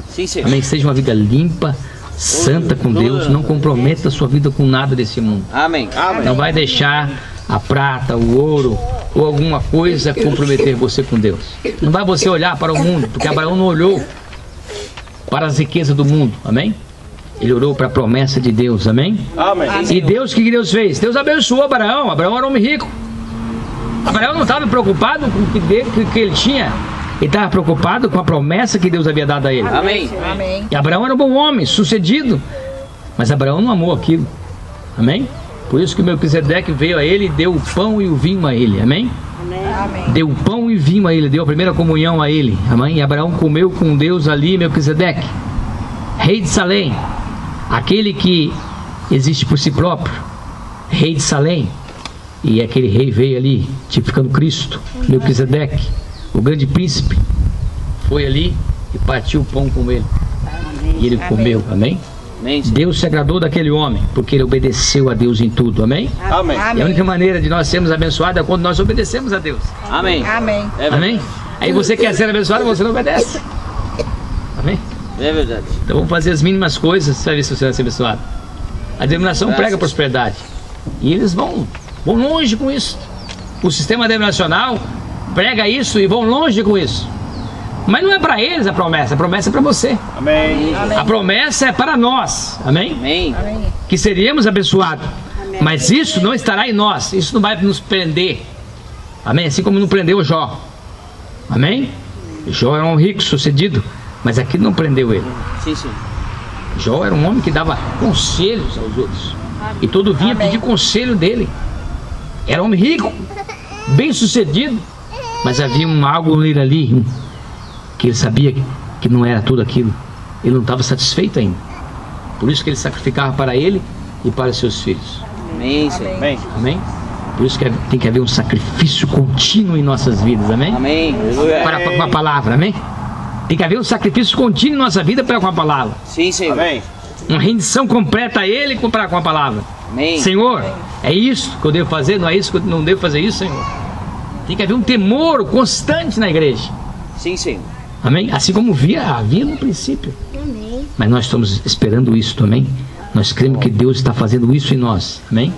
Sim, Senhor. Amém? Seja uma vida limpa, santa com Deus. Não comprometa a sua vida com nada desse mundo. Amém. Amém. Não vai deixar a prata, o ouro ou alguma coisa comprometer você com Deus. Não vai você olhar para o mundo, porque Abraão não olhou para as riquezas do mundo. Amém? Ele orou para a promessa de Deus. Amém? Amém. E Deus, o que Deus fez? Deus abençoou Abraão. Abraão era um homem rico. Abraão não estava preocupado com o que ele tinha. Ele estava preocupado com a promessa que Deus havia dado a ele. Amém. Amém. E Abraão era um bom homem, sucedido. Mas Abraão não amou aquilo. Amém? Por isso que o Melquisedeque veio a ele e deu o pão e o vinho a ele. Amém? Amém. Deu o pão e vinho a ele, deu a primeira comunhão a ele. Amém? E Abraão comeu com Deus ali, Melquisedeque, rei de Salém, aquele que existe por si próprio, rei de Salém. E aquele rei veio ali, tipificando Cristo, Melquisedeque, o grande príncipe, foi ali e partiu o pão com ele. E ele comeu. Amém? Amém, Senhor. Deus se agradou daquele homem, porque ele obedeceu a Deus em tudo. Amém? Amém. E a única maneira de nós sermos abençoados é quando nós obedecemos a Deus. Amém. Amém. É verdade. Amém? Aí você quer ser abençoado, você não obedece. Amém? É verdade. Então vamos fazer as mínimas coisas, você vai ver se você vai ser abençoado. A denominação Graças. prega prosperidade. E eles vão longe com isso. O sistema denominacional prega isso e vão longe com isso. Mas não é para eles a promessa é para você. Amém. A promessa é para nós, amém? Amém. Amém. Que seríamos abençoados. Mas isso não estará em nós, isso não vai nos prender, amém? Assim como não prendeu Jó, amém? Jó era um rico sucedido, mas aquilo não prendeu ele. Sim, Senhor. Jó era um homem que dava conselhos aos outros, e todo vinha pedir conselho dele. Era um homem rico, bem sucedido, mas havia algo nele ali que ele sabia que não era tudo aquilo. Ele não estava satisfeito ainda, por isso que ele sacrificava para ele e para os seus filhos. Amém, Senhor. Amém. Amém? Por isso que tem que haver um sacrifício contínuo em nossas vidas, amém? Amém. Aleluia. Para com a palavra, amém? Tem que haver um sacrifício contínuo em nossa vida para com a palavra. Sim, Senhor. Amém. Uma rendição completa a Ele para com a palavra. Amém. Senhor, é isso que eu devo fazer, não é isso que eu não devo fazer isso, Senhor? Tem que haver um temor constante na igreja. Sim, Senhor. Amém? Assim como havia no princípio. Amém. Mas nós estamos esperando isso também. Nós cremos que Deus está fazendo isso em nós, amém?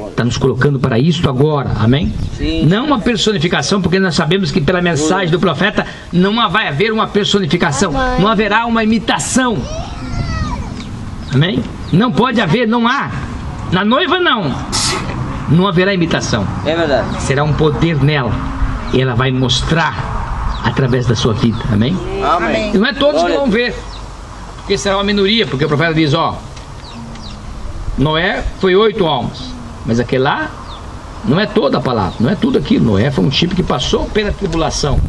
Está nos colocando para isto agora, amém? Sim. Não uma personificação, porque nós sabemos que pela mensagem do profeta não vai haver uma personificação, não haverá uma imitação, amém? Não pode haver, não há. Na noiva não haverá imitação. É verdade. Será um poder nela, e ela vai mostrar através da sua vida, amém? Amém. E não é todos que vão ver, porque será uma minoria, porque o profeta diz, ó, Noé foi 8 almas, mas aquele lá não é toda a palavra, não é tudo aquilo. Noé foi um tipo que passou pela tribulação,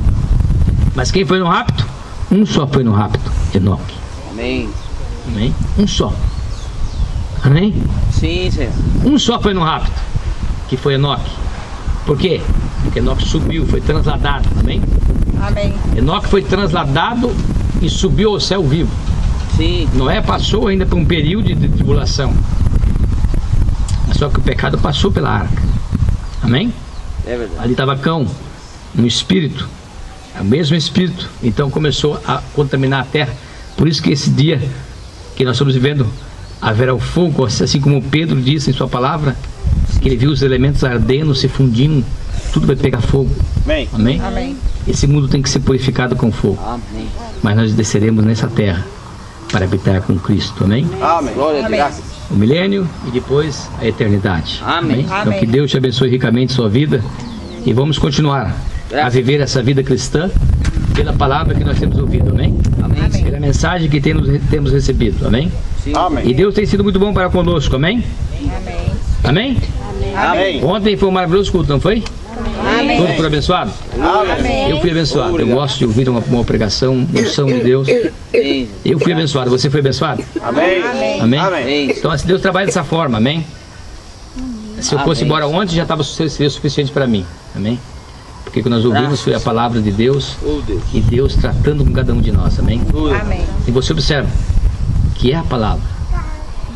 mas quem foi no rapto? Um só foi no rapto, Enoque. Amém. Amém? Um só. Amém? Sim, Senhor. Um só foi no rapto, que foi Enoque. Por quê? Porque Enoque subiu, foi transladado. Amém? Amém. Enoque foi transladado e subiu ao céu vivo. Sim. Noé passou ainda por um período de tribulação, mas só que o pecado passou pela arca. Amém? É verdade. Ali estava Cão, um espírito, o mesmo espírito, então começou a contaminar a terra. Por isso que esse dia que nós estamos vivendo, haverá o fogo, assim como Pedro disse em sua palavra, que ele viu os elementos ardendo, se fundindo, tudo vai pegar fogo. Amém. Amém? Amém. Esse mundo tem que ser purificado com fogo, Amém. mas nós desceremos nessa terra para habitar com Cristo. Amém? Amém. Glória a Deus. O milênio e depois a eternidade. Amém. Então Amém. que Deus te abençoe ricamente sua vida, e vamos continuar a viver essa vida cristã pela palavra que nós temos ouvido. Amém? Amém. Amém. Pela mensagem que temos recebido. Amém? Sim. E Deus tem sido muito bom para conosco. Amém? Amém. Amém? Amém. Ontem foi um maravilhoso culto, não foi? Amém. Todos foram abençoados? Amém. Eu fui abençoado. Eu gosto de ouvir uma pregação, unção de Deus. Sim. Eu fui abençoado. Você foi abençoado? Amém. Amém? Amém. Então, se Deus trabalha dessa forma, amém? Se eu fosse Amém. embora ontem, já seria suficiente para mim, amém? Porque o que nós ouvimos foi a palavra de Deus, Oh, Deus. e Deus tratando com cada um de nós, amém? Amém. E você observa que é a palavra,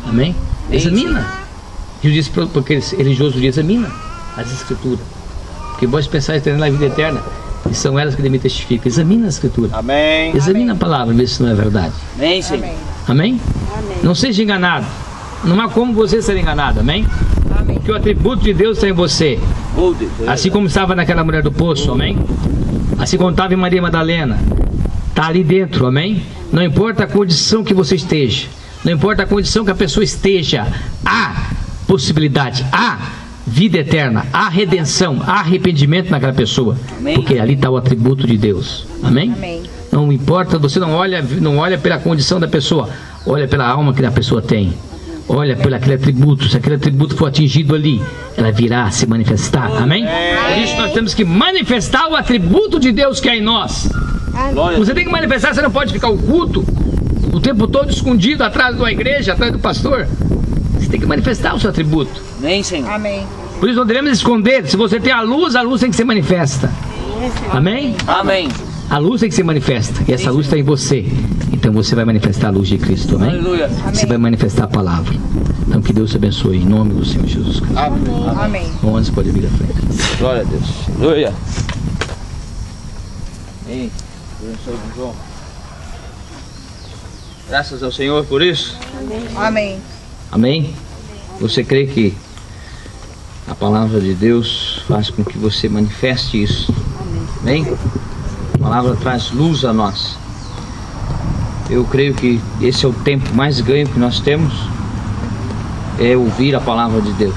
amém? Examina. Jesus disse, porque religioso diz, examina as escrituras, porque vós pensais ter na vida eterna, e são elas que me testificam. Examina a escritura, Amém. examina a palavra, vê se não é verdade, Amém, Senhor. Amém. amém? Não seja enganado, não há como você ser enganado, amém? Amém. Porque o atributo de Deus está em você, Oh, Deus. assim como estava naquela mulher do poço, amém? Assim como estava em Maria Madalena, está ali dentro, amém? Não importa a condição que você esteja, não importa a condição que a pessoa esteja, há possibilidade, há vida eterna, há redenção, há arrependimento naquela pessoa, Amém. porque ali está o atributo de Deus, amém? Amém. Não importa, você não olha pela condição da pessoa, olha pela alma que a pessoa tem, olha pelo aquele atributo. Se aquele atributo for atingido ali, ela virá se manifestar, amém? Por isso nós temos que manifestar o atributo de Deus que é em nós. Glória a Você tem que manifestar, você não pode ficar oculto o tempo todo escondido atrás da igreja, atrás do pastor. Você tem que manifestar o seu atributo. Deus. Amém, Senhor. Amém. Por isso não devemos esconder. Se você tem a luz tem que ser manifesta, amém? Amém. A luz tem que ser manifesta, e essa luz está em você. Então você vai manifestar a luz de Cristo, amém? Aleluia. Você vai manifestar a palavra. Então que Deus te abençoe em nome do Senhor Jesus Cristo. Amém. Amém. Bom, você pode vir à frente. Glória a Deus. Aleluia. Amém. Deus abençoe, João. Graças ao Senhor por isso. Amém. Amém? Você crê que a palavra de Deus faz com que você manifeste isso? Amém? A palavra traz luz a nós. Eu creio que esse é o tempo mais ganho que nós temos, é ouvir a palavra de Deus.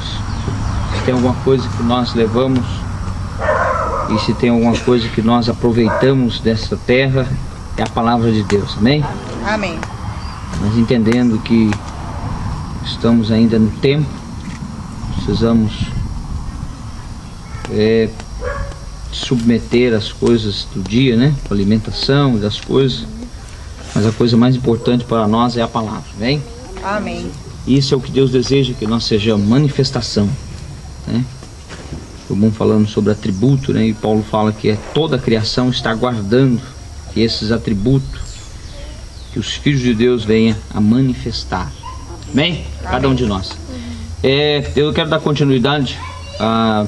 Se tem alguma coisa que nós levamos e se tem alguma coisa que nós aproveitamos dessa terra, é a palavra de Deus, amém? Amém. Mas entendendo que estamos ainda no tempo, precisamos submeter as coisas do dia, né? A alimentação das coisas, mas a coisa mais importante para nós é a palavra, amém? Amém. Isso é o que Deus deseja, que nós sejamos manifestação, né? Como falando sobre atributo, né? E Paulo fala que toda a criação está aguardando que esses atributos, que os filhos de Deus venham a manifestar, amém? Cada um de nós. Eu quero dar continuidade a...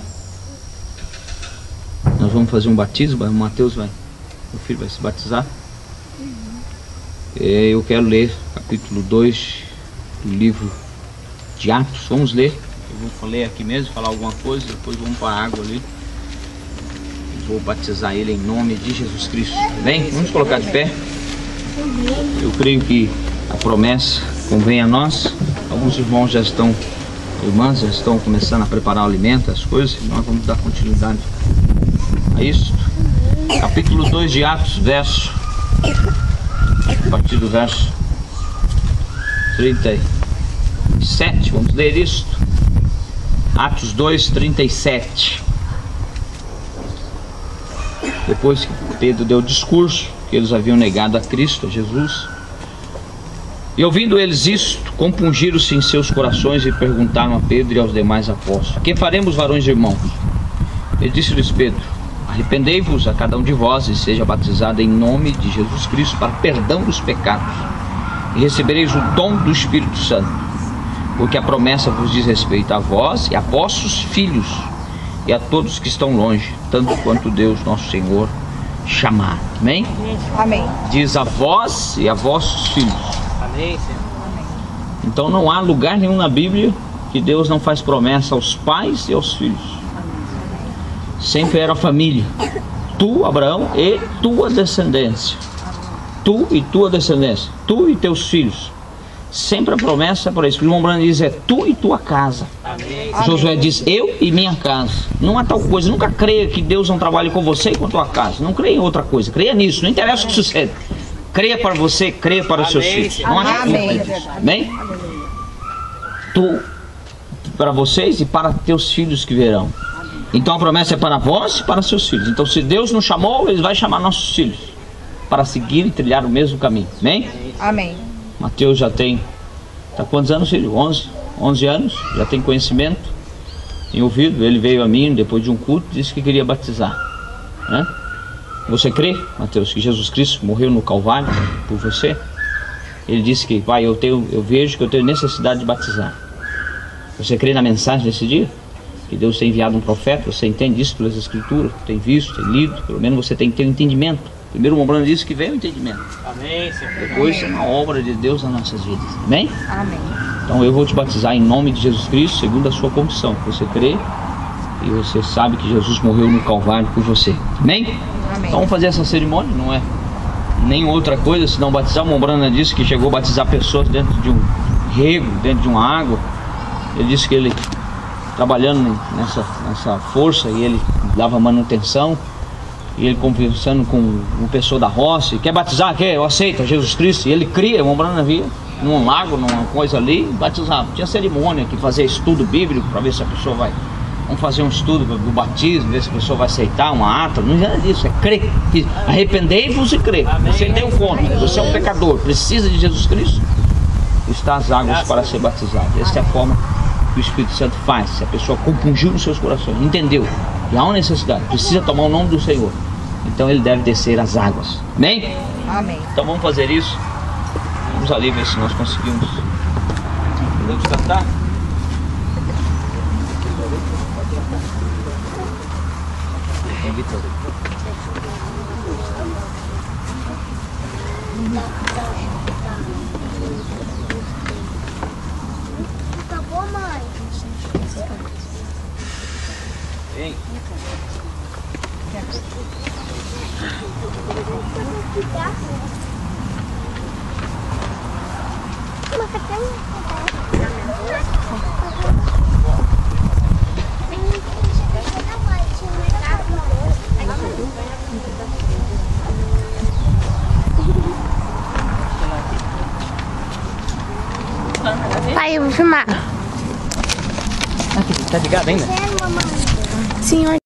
Nós vamos fazer um batismo, o Mateus meu filho vai se batizar. Eu quero ler capítulo 2 do livro de Atos. Vamos ler. Eu vou ler aqui mesmo, falar alguma coisa, depois vamos para a água ali. Vou batizar ele em nome de Jesus Cristo. Bem, vamos colocar de pé. Eu creio que a promessa convém a nós. Alguns irmãos já estão, irmãs já estão começando a preparar o alimento, as coisas. Nós vamos dar continuidade a isso. Capítulo 2 de Atos, a partir do verso 37. Vamos ler isso. Atos 2, 37. Depois que Pedro deu o discurso, que eles haviam negado a Cristo, a Jesus, e ouvindo eles isto, compungiram-se em seus corações e perguntaram a Pedro e aos demais apóstolos: que faremos, varões e irmãos? Ele disse-lhes Pedro: arrependei-vos a cada um de vós e seja batizado em nome de Jesus Cristo para perdão dos pecados, e recebereis o dom do Espírito Santo, porque a promessa vos diz respeito a vós e a vossos filhos e a todos que estão longe, tanto quanto Deus nosso Senhor chamar. Amém? Amém. Diz a vós e a vossos filhos. Amém, Senhor. Então não há lugar nenhum na Bíblia que Deus não faz promessa aos pais e aos filhos. Sempre era a família. Tu, Abraão, e tua descendência. Tu e tua descendência. Tu e teus filhos. Sempre a promessa para isso. O irmão Brando diz: é tu e tua casa. Amém. Josué diz: eu e minha casa. Não há tal coisa. Nunca creia que Deus não trabalhe com você e com a tua casa. Não creia em outra coisa. Creia nisso. Não interessa o que sucede. Creia para você, creia para os seus filhos. Não há Amém. dúvida disso. Amém? Tu, para vocês e para teus filhos que virão. Então a promessa é para vós e para seus filhos. Então se Deus nos chamou, Ele vai chamar nossos filhos para seguir e trilhar o mesmo caminho. Amém? Amém. Mateus já tem, está quantos anos, filho? 11 anos, já tem conhecimento, tem ouvido. Ele veio a mim depois de um culto, disse que queria batizar, né? Você crê, Mateus, que Jesus Cristo morreu no Calvário por você? Ele disse que, pai, eu vejo que eu tenho necessidade de batizar. Você crê na mensagem desse dia? Que Deus tem enviado um profeta? Você entende isso pelas escrituras? Tem visto, tem lido? Pelo menos você tem que ter um entendimento. Primeiro o Mombrano disse que veio o entendimento. Amém, Senhor. Depois é uma obra de Deus nas nossas vidas. Amém? Amém. Então eu vou te batizar em nome de Jesus Cristo, segundo a sua confissão. Você crê e você sabe que Jesus morreu no Calvário por você. Amém? Amém. Então vamos fazer essa cerimônia, não é nem outra coisa senão batizar. O Mombrana disse que chegou a batizar pessoas dentro de um rego, dentro de uma água. Ele disse que ele, trabalhando nessa força, e ele dava manutenção, e ele conversando com uma pessoa da roça: quer batizar? Quer? Eu aceito Jesus Cristo. E ele cria, o Mombrana via num lago, numa coisa ali, batizava. Tinha cerimônia que fazia estudo bíblico para ver se a pessoa vai. Vamos fazer um estudo do batismo, ver se a pessoa vai aceitar uma ata. Não é nada disso, é crer. Arrependei-vos e crer. Você deu conta, você é um pecador, precisa de Jesus Cristo, está as águas para ser batizado. Essa é a forma que o Espírito Santo faz. Se a pessoa compungiu nos seus corações, entendeu que há uma necessidade, precisa tomar o nome do Senhor, então ele deve descer as águas. Amém? Amém. Então vamos fazer isso. Vamos ali ver se nós conseguimos. Podemos cantar? Acabou, mãe. Vem. Pai, eu vou filmar. Tá ligado ainda? Senhor.